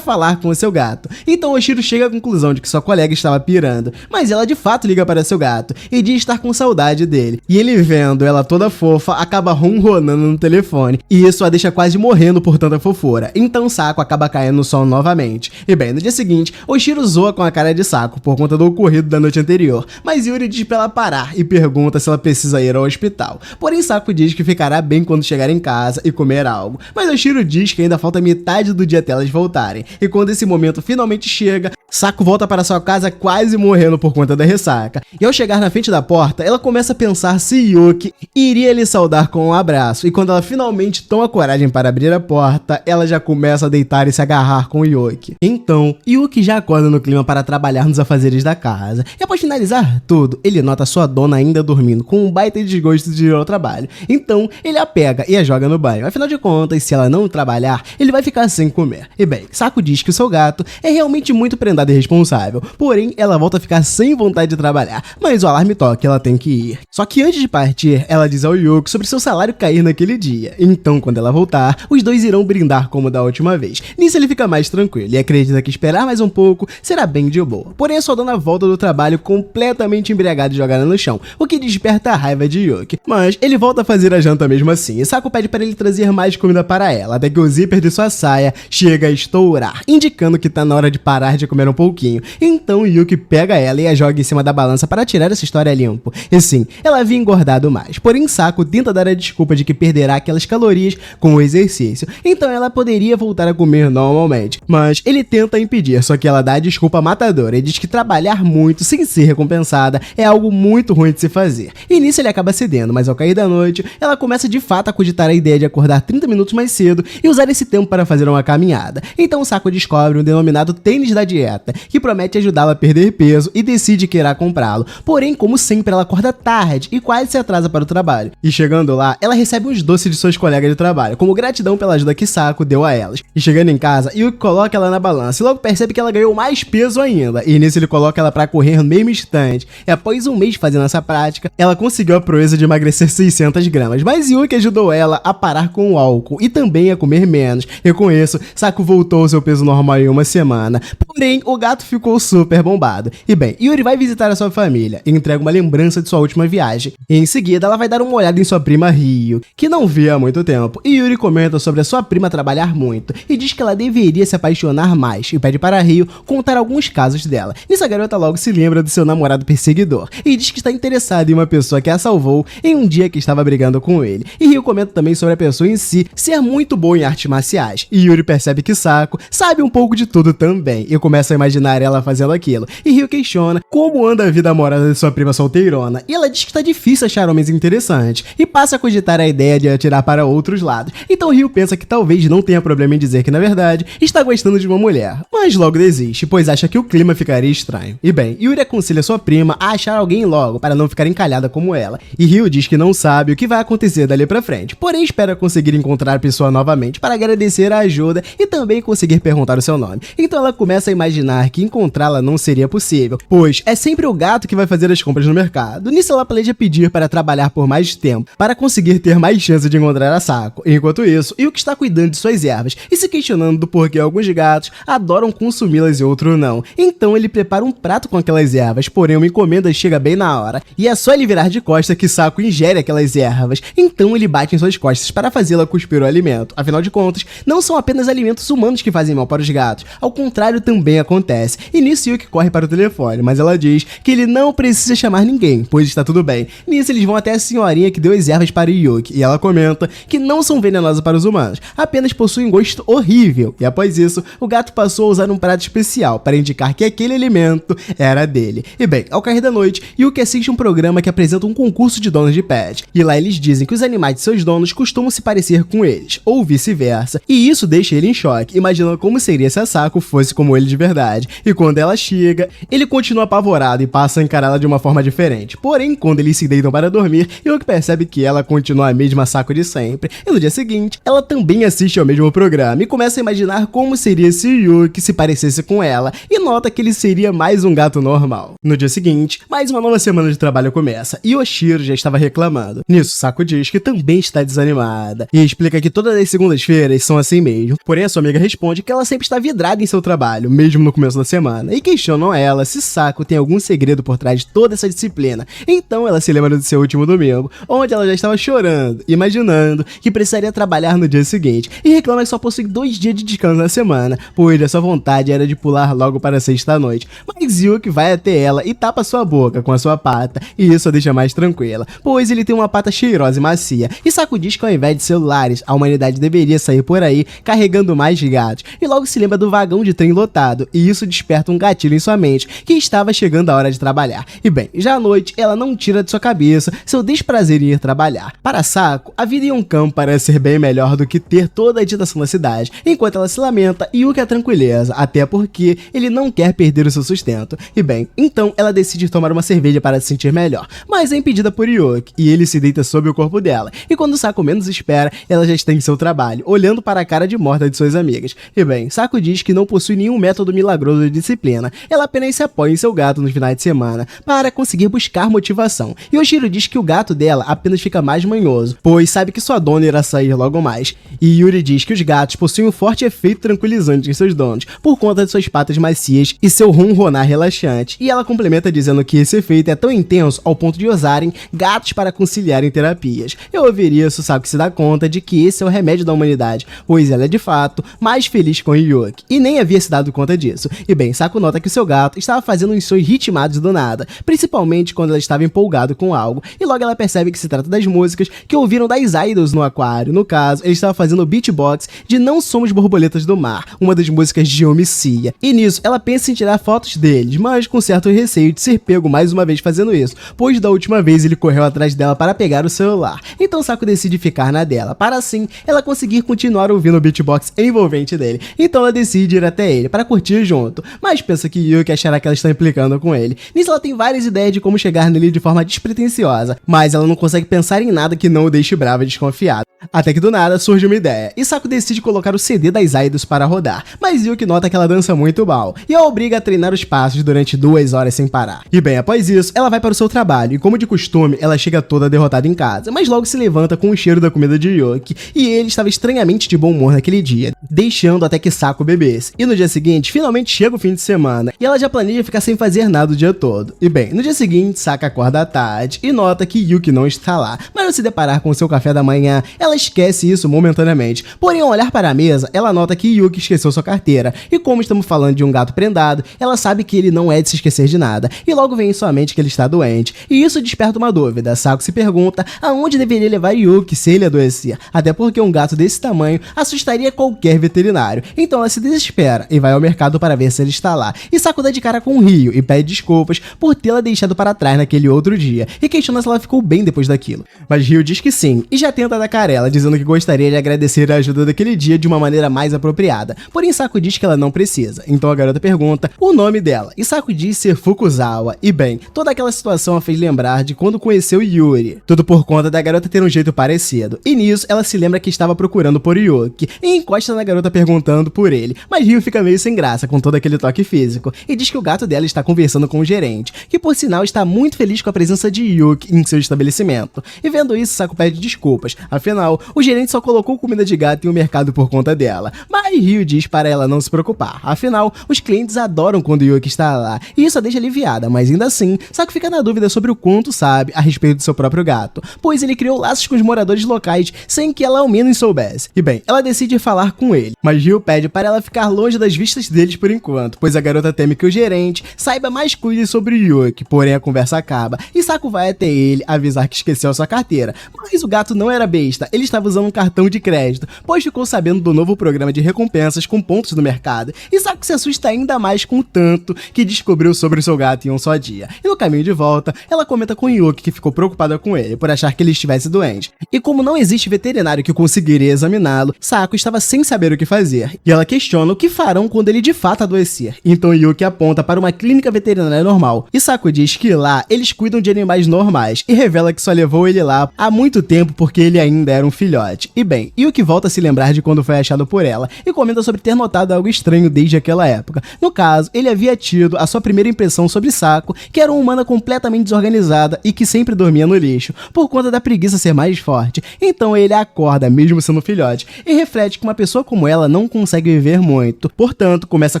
falar com o seu gato. Então Oshiro chega à conclusão de que sua colega estava pirando, mas ela de fato liga para seu gato, e diz estar com saudade dele. E ele, vendo ela toda fofa, acaba ronronando no telefone, e isso a deixa quase morrendo por tanta fofura. Então Sako acaba caindo no sono novamente. E bem, no dia seguinte, Oshiro zoa com a cara de Sako por conta do ocorrido da noite anterior, mas Yuri diz pra ela parar e pergunta se ela precisa ir ao hospital. Porém Sako diz que ficará bem quando chegar em casa e comer algo, mas Oshiro diz que ainda falta metade do dia até elas voltarem. E quando esse momento finalmente chega, Sako volta para sua casa quase morrendo por conta da ressaca. E ao chegar na frente da porta, ela começa a pensar se Yuki iria lhe saudar com um abraço. E quando ela finalmente toma coragem para abrir a porta, ela já começa a deitar e se agarrar com Yuki. Então, Yuki já acorda no clima para trabalhar nos afazeres da casa. E após finalizar tudo, ele nota sua dona ainda dormindo, com um baita desgosto de ir ao trabalho. Então, ele a pega e a joga no banho. Afinal de contas, se ela não trabalhar, ele vai ficar sem comer. E bem, Sako diz que o seu gato é realmente muito prendado e responsável. Porém, ela volta a ficar sem vontade de trabalhar, mas o alarme toca e ela tem que ir. Só que antes de partir, ela diz ao Yuki sobre seu salário cair naquele dia. Então, quando ela voltar, os dois irão brindar como da última vez. Nisso ele fica mais tranquilo e acredita que esperar mais um pouco será bem de boa. Porém, a sua dona volta do trabalho completamente embriagada e jogada no chão, o que desperta a raiva de Yuki. Mas ele volta a fazer a janta mesmo assim, e Sako pede para ele trazer mais comida para ela, até que o zíper de sua saia chega a estourar, indicando que tá na hora de parar de comer um pouquinho. Então Yuki pega ela e a joga em cima da balança para tirar essa história limpo. E sim, ela havia engordado mais, porém Sako tenta dar a desculpa de que perderá aquelas calorias com o exercício, então ela poderia voltar a comer normalmente. Mas ele tenta impedir, só que ela dá a desculpa matadora e diz que trabalhar muito sem ser recompensada é algo muito ruim de se fazer. E nisso ele acaba cedendo, mas ao cair da noite, ela começa de fato a cogitar a ideia de acordar 30 minutos mais cedo e usar esse tempo para fazer uma caminhada. Então Sako descobre um denominado tênis da dieta, que promete ajudá-la a perder peso, e decide que irá comprá-lo. Porém, como sempre, ela acorda tarde e quase se atrasa para o trabalho. E chegando lá, ela recebe uns doces de seus colegas de trabalho, como gratidão pela ajuda que Sako deu a elas. E chegando em casa, Yuki coloca ela na balança e logo percebe que ela ganhou mais peso ainda. E nisso ele coloca ela para correr no mesmo instante. E após um mês fazendo essa prática, ela conseguiu a proeza de emagrecer 600 gramas. Mas Yuki ajudou ela a parar com o álcool e também a comer menos. E com isso, Sako voltou ao seu peso normal em uma semana. Porém, o gato ficou super bombado. E bem, Yuri vai visitar a sua família e entrega uma lembrança de sua última viagem. E em seguida, ela vai dar uma olhada em sua prima Ryo, que não via há muito tempo. E Yuri comenta sobre a sua prima trabalhar muito e diz que ela deveria se apaixonar mais e pede para Ryo contar alguns casos dela. Nisso a garota logo se lembra do seu namorado perseguidor e diz que está interessada em uma pessoa que a salvou em um dia que estava brigando com ele. E Ryo comenta também sobre a pessoa em si ser muito boa em artes marciais. E Yuri percebe que Sako sabe um pouco de tudo também e começa a imaginar ela fazendo aquilo. E Ryo questiona como anda a vida amorosa de sua prima solteirona, e ela diz que está difícil achar homens interessantes e passa a cogitar a ideia de atirar para outros lados. Então Ryo pensa que talvez não tenha problema em dizer que na verdade está gostando de uma mulher, mas logo desiste, pois acha que o clima ficaria estranho. E bem, Yuri aconselha sua prima a achar alguém logo para não ficar encalhada como ela, e Ryo diz que não sabe o que vai acontecer dali pra frente, porém espera conseguir encontrar a pessoa novamente para agradecer a ajuda e também conseguir perguntar o seu nome. Então ela começa a imaginar que encontrá-la não seria possível, pois é sempre o gato que vai fazer as compras no mercado. Nisso ela planeja pedir para trabalhar por mais tempo, para conseguir ter mais chance de encontrar a Sako. Enquanto isso, Yuki está cuidando de suas ervas e se questionando do porquê alguns gatos adoram consumi-las e outros não. Então ele prepara um prato com aquelas ervas, porém uma encomenda chega bem na hora, e é só ele virar de costas que Sako ingere aquelas ervas. Então ele bate em suas costas para fazê-la cuspir o alimento. Afinal de contas, não são apenas alimentos humanos que fazem mal para os gatos, ao contrário também acontece. E nisso Yuki corre para o telefone, mas ela diz que ele não precisa chamar ninguém, pois está tudo bem. Nisso eles vão até a senhorinha que deu as ervas para Yuki, e ela comenta que não são venenosas para os humanos, apenas possuem gosto horrível. E após isso, o gato passou a usar um prato especial para indicar que aquele alimento era dele. E bem, ao cair da noite, Yuki assiste um programa que apresenta um concurso de donos de pet, e lá eles dizem que os animais de seus donos costumam se parecer com eles, ou vice-versa, e isso deixa ele em choque, imaginando como seria se a Saku fosse como ele de verdade. E quando ela chega, ele continua apavorado e passa a encará-la de uma forma diferente. Porém, quando eles se deitam para dormir, Yuki percebe que ela continua a mesma Saku de sempre, e no dia seguinte, ela também assiste ao mesmo programa e começa a imaginar como seria se Yuki se parecesse com ela, e nota que ele seria mais um gato normal. No dia seguinte, mais uma nova semana de trabalho começa, e Oshiro já estava reclamando. Nisso, Saku diz que também está desanimada, e explica que todas as segundas-feiras são assim mesmo. Porém, a sua amiga responde que ela sempre está vidrada em seu trabalho, mesmo no começo da semana, e questionam ela se Saku tem algum segredo por trás de toda essa disciplina. Então ela se lembra do seu último domingo, onde ela já estava chorando, imaginando que precisaria trabalhar no dia seguinte, e reclama que só possui 2 dias de descanso na semana, pois a sua vontade era de pular logo para a sexta-noite. Mas Yuki vai até ela e tapa sua boca com a sua pata, e isso a deixa mais tranquila, pois ele tem uma pata cheirosa e macia, e Saku diz que ao invés de celulares, a humanidade deveria sair por aí carregando mais gatos, e logo se lembra do vagão de trem lotado, e isso desperta um gatilho em sua mente, que estava chegando a hora de trabalhar. E bem, já à noite, ela não tira de sua cabeça seu desprazer em ir trabalhar. Para Saku, a vida em um campo parece ser bem melhor do que ter toda a agitação da cidade. Enquanto ela se lamenta, Yuki a tranquiliza, até porque ele não quer perder o seu sustento. E bem, então ela decide tomar uma cerveja para se sentir melhor, mas é impedida por Yuki, e ele se deita sobre o corpo dela. E quando Saku menos espera, ela já está em seu trabalho, olhando para a cara de morta de suas amigas. E bem, Saku diz que não possui nenhum método milagroso de disciplina, ela apenas se apoia em seu gato nos finais de semana para conseguir buscar motivação. E Oshiro diz que o gato dela apenas fica mais manhoso, pois sabe que sua dona irá sair logo mais. E Yuri diz que os gatos possuem um forte efeito tranquilizante em seus donos, por conta de suas patas macias e seu ronronar relaxante. E ela complementa dizendo que esse efeito é tão intenso ao ponto de usarem gatos para conciliar em terapias. E ao ouvir isso, Saku se dá conta de que esse é o remédio da humanidade, pois ela é de fato mais feliz com Yuki, e nem havia se dado conta disso. E bem, Saku nota que seu gato estava fazendo uns sons ritmados do nada, principalmente quando ela estava empolgado com algo, e logo ela percebe que se trata das músicas que ouviram das idols no aquário. No caso, ele estava fazendo o beatbox de Não Somos Borboletas do Mar, uma das músicas de Homicida. E nisso, ela pensa em tirar fotos deles, mas com certo receio de ser pego mais uma vez fazendo isso, pois da última vez ele correu atrás dela para pegar o celular. Então Saku decide ficar na dela, para assim ela conseguir continuar ouvindo o beatbox envolvente dele. Então ela decide ir até ele para curtir junto, mas pensa que Yuki achará que ela está implicando com ele. Nisso ela tem várias ideias de como chegar nele de forma despretensiosa, mas ela não consegue pensar em nada que não o deixe brava e desconfiada. Até que do nada surge uma ideia, e Saku decide colocar o CD das idols para rodar, mas Yuki nota que ela dança muito mal, e a obriga a treinar os passos durante 2 horas sem parar. E bem, após isso, ela vai para o seu trabalho, e como de costume, ela chega toda derrotada em casa, mas logo se levanta com o cheiro da comida de Yuki, e ele estava estranhamente de bom humor naquele dia, deixando até que Saku bebesse. E no dia seguinte, finalmente chega o fim de semana, e ela já planeja ficar sem fazer nada o dia todo. E bem, no dia seguinte, Saku acorda à tarde, e nota que Yuki não está lá, mas ao se deparar com o seu café da manhã, ela esquece isso momentaneamente. Porém, ao olhar para a mesa, ela nota que Yuki esqueceu sua carteira, e como estamos falando de um gato prendado, ela sabe que ele não é de se esquecer de nada, e logo vem em sua mente que ele está doente, e isso desperta uma dúvida. Saku se pergunta aonde deveria levar Yuki se ele adoecia, até porque um gato desse tamanho assustaria qualquer veterinário. Então ela se desespera e vai ao mercado para ver se ele está lá, e Saku dá de cara com Ryo e pede desculpas por tê-la deixado para trás naquele outro dia, e questiona se ela ficou bem depois daquilo. Mas Ryo diz que sim, e já tenta dar carela, dizendo que gostaria de agradecer a ajuda daquele dia de uma maneira mais apropriada. Porém, Saku diz que ela não precisa. Então a garota pergunta o nome dela, e Saku diz ser Fukuzawa. E bem, toda aquela situação a fez lembrar de quando conheceu Yuri, tudo por conta da garota ter um jeito parecido. E nisso, ela se lembra que estava procurando por Yuki, e encosta na garota perguntando por ele, mas Ryo fica meio sem graça com todo aquele toque físico, e diz que o gato dela está conversando com o gerente, que por sinal está muito feliz com a presença de Yuki em seu estabelecimento. E vendo isso, Saku pede desculpas, afinal, o gerente só colocou comida de gato em um mercado por conta dela. Mas Ryo diz para ela não se preocupar, afinal, os clientes adoram quando Yuki está lá, e isso a deixa aliviada, mas ainda assim, Saku fica na dúvida sobre o quanto sabe a respeito do seu próprio gato, pois ele criou laços com os moradores locais sem que ela ao menos soubesse. E bem, ela decide falar com ele, mas Ryo pede para ela ficar longe das vistas deles por enquanto, pois a garota teme que o gerente saiba mais coisas sobre Yuki. Porém, a conversa acaba, e Saku vai até ele avisar que esqueceu sua carteira, mas o gato não era besta, ele ele estava usando um cartão de crédito, pois ficou sabendo do novo programa de recompensas com pontos no mercado. E Saku se assusta ainda mais com o tanto que descobriu sobre o seu gato em um só dia. E no caminho de volta, ela comenta com Yuki que ficou preocupada com ele por achar que ele estivesse doente. E como não existe veterinário que conseguiria examiná-lo, Saku estava sem saber o que fazer. E ela questiona o que farão quando ele de fato adoecer. Então Yuki aponta para uma clínica veterinária normal. E Saku diz que lá eles cuidam de animais normais e revela que só levou ele lá há muito tempo porque ele ainda era um filhote. E bem, Yuki volta a se lembrar de quando foi achado por ela e comenta sobre ter notado algo estranho desde aquela época. No caso, ele havia tido a sua primeira impressão sobre Saku, que era uma humana completamente desorganizada e que sempre dormia no lixo, por conta da preguiça ser mais forte. Então ele acorda, mesmo sendo filhote, e reflete que uma pessoa como ela não consegue viver muito. Portanto, começa a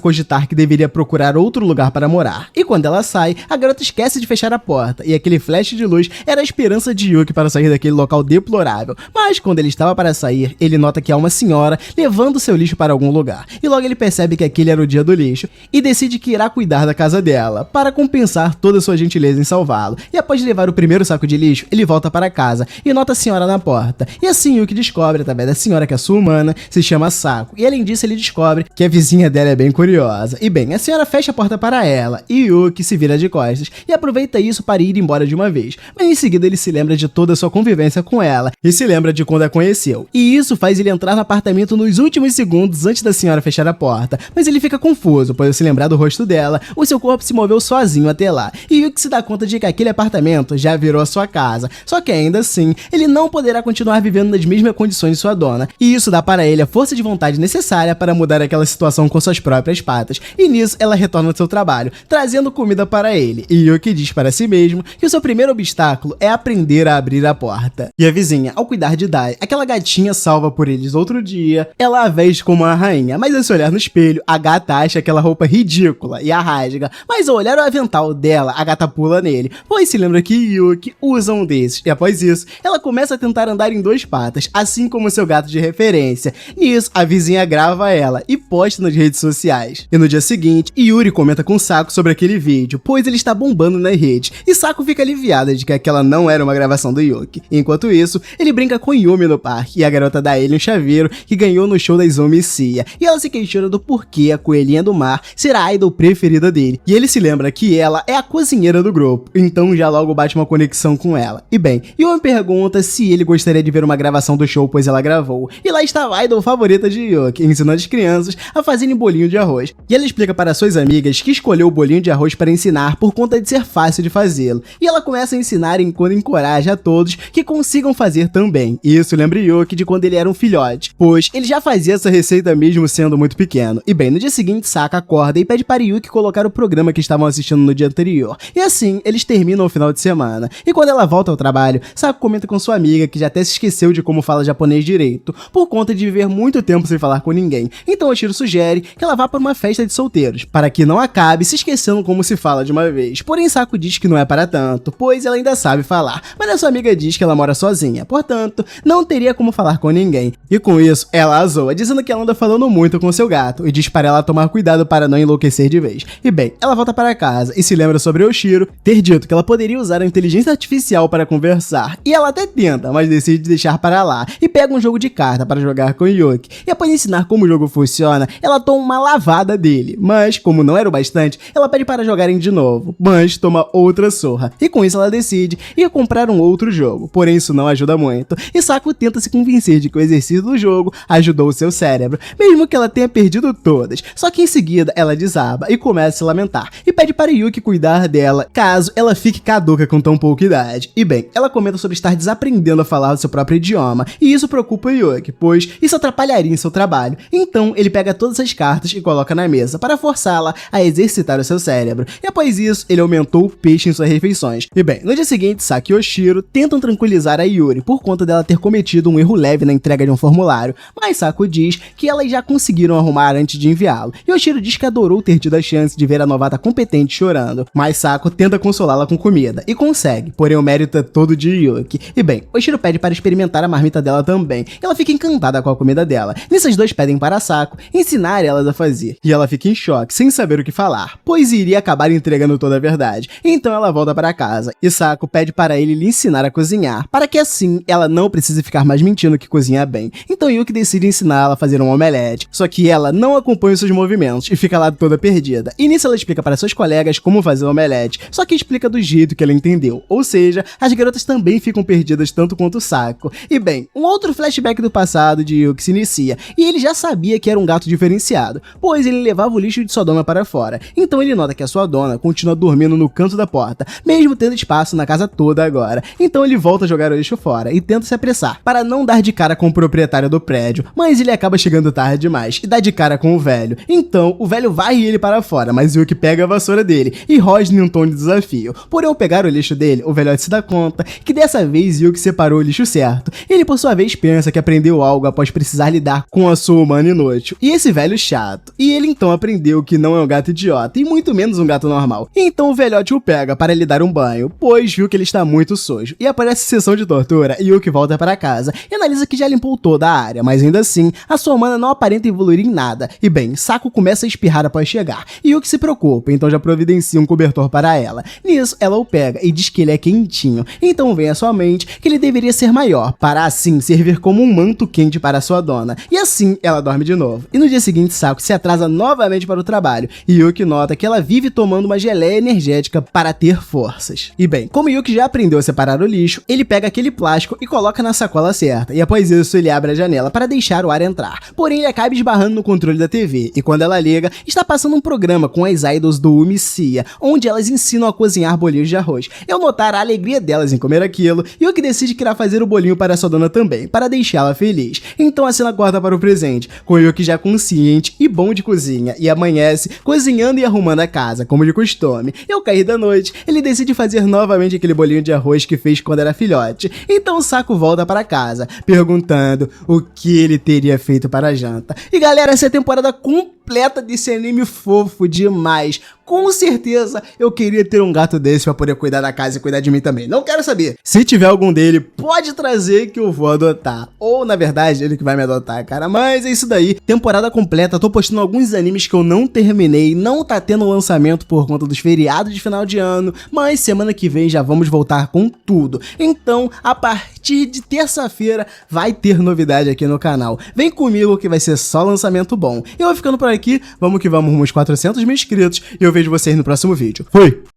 cogitar que deveria procurar outro lugar para morar. E quando ela sai, a garota esquece de fechar a porta, e aquele flash de luz era a esperança de Yuki para sair daquele local deplorável. Mas quando ele estava para sair, ele nota que há uma senhora levando seu lixo para algum lugar. E logo ele percebe que aquele era o dia do lixo, e decide que irá cuidar da casa dela, para compensar toda sua gentileza em salvá-lo. E após levar o primeiro saco de lixo, ele volta para casa e nota a senhora na porta. E assim Yuki descobre, através da senhora, que a sua humana se chama Saku. E além disso, ele descobre que a vizinha dela é bem curiosa. E bem, a senhora fecha a porta para ela, e Yuki se vira de costas e aproveita isso para ir embora de uma vez. Mas em seguida ele se lembra de toda a sua convivência com ela e se lembra de quando a conheceu. E isso faz ele entrar no apartamento nos últimos segundos antes da senhora fechar a porta. Mas ele fica confuso, pois ao se lembrar do rosto dela, o seu corpo se moveu sozinho até lá. E Yuki se dá conta de que aquele apartamento já virou a sua casa. Só que ainda assim, ele não poderá continuar vivendo nas mesmas condições de sua dona. E isso dá para ele a força de vontade necessária para mudar aquela situação com suas próprias patas. E nisso ela retorna ao seu trabalho, trazendo comida para ele. E Yuki diz para si mesmo que o seu primeiro obstáculo é aprender a abrir a porta. E a vizinha, ao cuidar de Dai, aquela gatinha salva por eles outro dia, ela a veste como uma rainha. Mas ao se olhar no espelho, a gata acha aquela roupa ridícula e a rasga. Mas ao olhar o avental dela, a gata pula nele, pois se lembra que Yuki usa um desses. E após isso, ela começa a tentar andar em duas patas, assim como seu gato de referência. Nisso, a vizinha grava ela e posta nas redes sociais. E no dia seguinte, Yuri comenta com Saku sobre aquele vídeo, pois ele está bombando nas redes. E Saku fica aliviada de que aquela não era uma gravação do Yuki. Enquanto isso, ele brinca com Yumi no parque e a garota dá a ele um chaveiro que ganhou no show da Izumi Sia. E ela se questiona do porquê a coelhinha do mar será a idol preferida dele. E ele se lembra que ela é a cozinheira do grupo, então já logo bate uma conexão com ela. E bem, Yumi pergunta se ele gostaria de ver uma gravação do show, pois ela gravou. E lá estava a idol favorita de Yuki, ensinando as crianças a fazerem bolinho de arroz. E ela explica para suas amigas que escolheu o bolinho de arroz para ensinar por conta de ser fácil de fazê-lo. E ela começa a ensinar enquanto encoraja a todos que consigam fazer também. Isso lembra Yuki de quando ele era um filhote, pois ele já fazia essa receita mesmo sendo muito pequeno. E bem, no dia seguinte, Saku acorda e pede para Yuki colocar o programa que estavam assistindo no dia anterior. E assim, eles terminam o final de semana. E quando ela volta ao trabalho, Saku comenta com sua amiga que já até se esqueceu de como fala japonês direito, por conta de viver muito tempo sem falar com ninguém. Então Oshiro sugere que ela vá para uma festa de solteiros, para que não acabe se esquecendo como se fala de uma vez. Porém, Saku diz que não é para tanto, pois ela ainda sabe falar, mas a sua amiga diz que ela mora sozinha, portanto, não teria como falar com ninguém. E com isso, ela a zoa, dizendo que ela anda falando muito com seu gato, e diz para ela tomar cuidado para não enlouquecer de vez. E bem, ela volta para casa e se lembra sobre Oshiro ter dito que ela poderia usar a inteligência artificial para conversar, e ela até tenta, mas decide deixar para lá, e pega um jogo de carta para jogar com Yuki. E após ensinar como o jogo funciona, ela toma uma lavada dele, mas como não era o bastante, ela pede para jogarem de novo, mas toma outra surra. E com isso ela decide ir comprar um outro jogo, porém isso não ajuda muito, e Saku tenta se convencer de que o exercício do jogo ajudou o seu cérebro, mesmo que ela tenha perdido todas. Só que em seguida ela desaba e começa a se lamentar, e pede para Yuki cuidar dela, caso ela fique caduca com tão pouca idade. E bem, ela comenta sobre estar desaprendendo a falar o seu próprio idioma, e isso preocupa Yuki, pois isso atrapalharia em seu trabalho. Então ele pega todas as cartas e coloca na mesa para forçá-la a exercitar o seu cérebro, e após isso ele aumentou o peixe em suas refeições. E bem, no dia seguinte, Saku e Oshiro tentam tranquilizar a Yuri por conta dela ter cometido um erro leve na entrega de um formulário, mas Saku diz que elas já conseguiram arrumar antes de enviá-lo, e Oshiro diz que adorou ter tido a chance de ver a novata competente chorando, mas Saku tenta consolá-la com comida, e consegue, porém o mérito é todo de Yuki. E bem, Oshiro pede para experimentar a marmita dela também, e ela fica encantada com a comida dela. Nisso os dois pedem para Saku ensinar elas a fazer, e ela fica em choque, sem saber o que falar, pois iria acabar entregando toda a verdade. Então ela volta para casa, e Saku pede para ele lhe ensinar a cozinhar, para que assim ela não precise
precisa ficar mais mentindo que cozinha bem. Então Yuki decide ensiná-la a fazer um omelete, só que ela não acompanha os seus movimentos e fica lá toda perdida. E nisso ela explica para seus colegas como fazer o omelete, só que explica do jeito que ela entendeu, ou seja, as garotas também ficam perdidas tanto quanto o Saco. E bem, um outro flashback do passado de Yuki se inicia, e ele já sabia que era um gato diferenciado, pois ele levava o lixo de sua dona para fora. Então ele nota que a sua dona continua dormindo no canto da porta, mesmo tendo espaço na casa toda agora. Então ele volta a jogar o lixo fora e tenta se apressar, para não dar de cara com o proprietário do prédio, mas ele acaba chegando tarde demais e dá de cara com o velho. Então o velho varre ele para fora, mas Yuki pega a vassoura dele e rosna em um tom de desafio. Por eu pegar o lixo dele, o velhote se dá conta que dessa vez Yuki separou o lixo certo. Ele por sua vez pensa que aprendeu algo após precisar lidar com a sua humana inútil. E esse velho chato. E ele então aprendeu que não é um gato idiota e muito menos um gato normal. Então o velhote o pega para lhe dar um banho, pois viu que ele está muito sujo. E aparece sessão de tortura e Yuki volta para casa e analisa que já limpou toda a área, mas ainda assim a sua humana não aparenta evoluir em nada. E bem, Saco começa a espirrar após chegar. E Yuki se preocupa, então já providencia um cobertor para ela. Nisso ela o pega e diz que ele é quentinho. Então vem à sua mente que ele deveria ser maior, para assim servir como um manto quente para sua dona. E assim ela dorme de novo. E no dia seguinte Saco se atrasa novamente para o trabalho. E Yuki nota que ela vive tomando uma geleia energética para ter forças. E bem, como Yuki já aprendeu a separar o lixo, ele pega aquele plástico e coloca na sacola certa. E após isso ele abre a janela para deixar o ar entrar. Porém ele acaba esbarrando no controle da TV. E quando ela liga, está passando um programa com as idols do Umicia, onde elas ensinam a cozinhar bolinhos de arroz. Eu notar a alegria delas em comer aquilo, e Yuki decide que irá fazer o bolinho para sua dona também, para deixá-la feliz. Então a cena corta para o presente, com Yuki já consciente e bom de cozinha, e amanhece cozinhando e arrumando a casa, como de costume. E ao cair da noite, ele decide fazer novamente aquele bolinho de arroz que fez quando era filhote. Então o Saco volta para casa, perguntando o que ele teria feito para a janta. E galera, essa é a temporada completa desse anime fofo demais. Com certeza eu queria ter um gato desse pra poder cuidar da casa e cuidar de mim também. Não quero saber. Se tiver algum dele, pode trazer que eu vou adotar. Ou, na verdade, ele que vai me adotar, cara. Mas é isso daí. Temporada completa. Tô postando alguns animes que eu não terminei. Não tá tendo lançamento por conta dos feriados de final de ano. Mas semana que vem já vamos voltar com tudo. Então, a partir de terça-feira vai ter novidade aqui no canal. Vem comigo que vai ser só lançamento bom. Eu vou ficando por aqui. Vamos que vamos, uns 400 mil inscritos. E eu vejo vocês no próximo vídeo. Fui!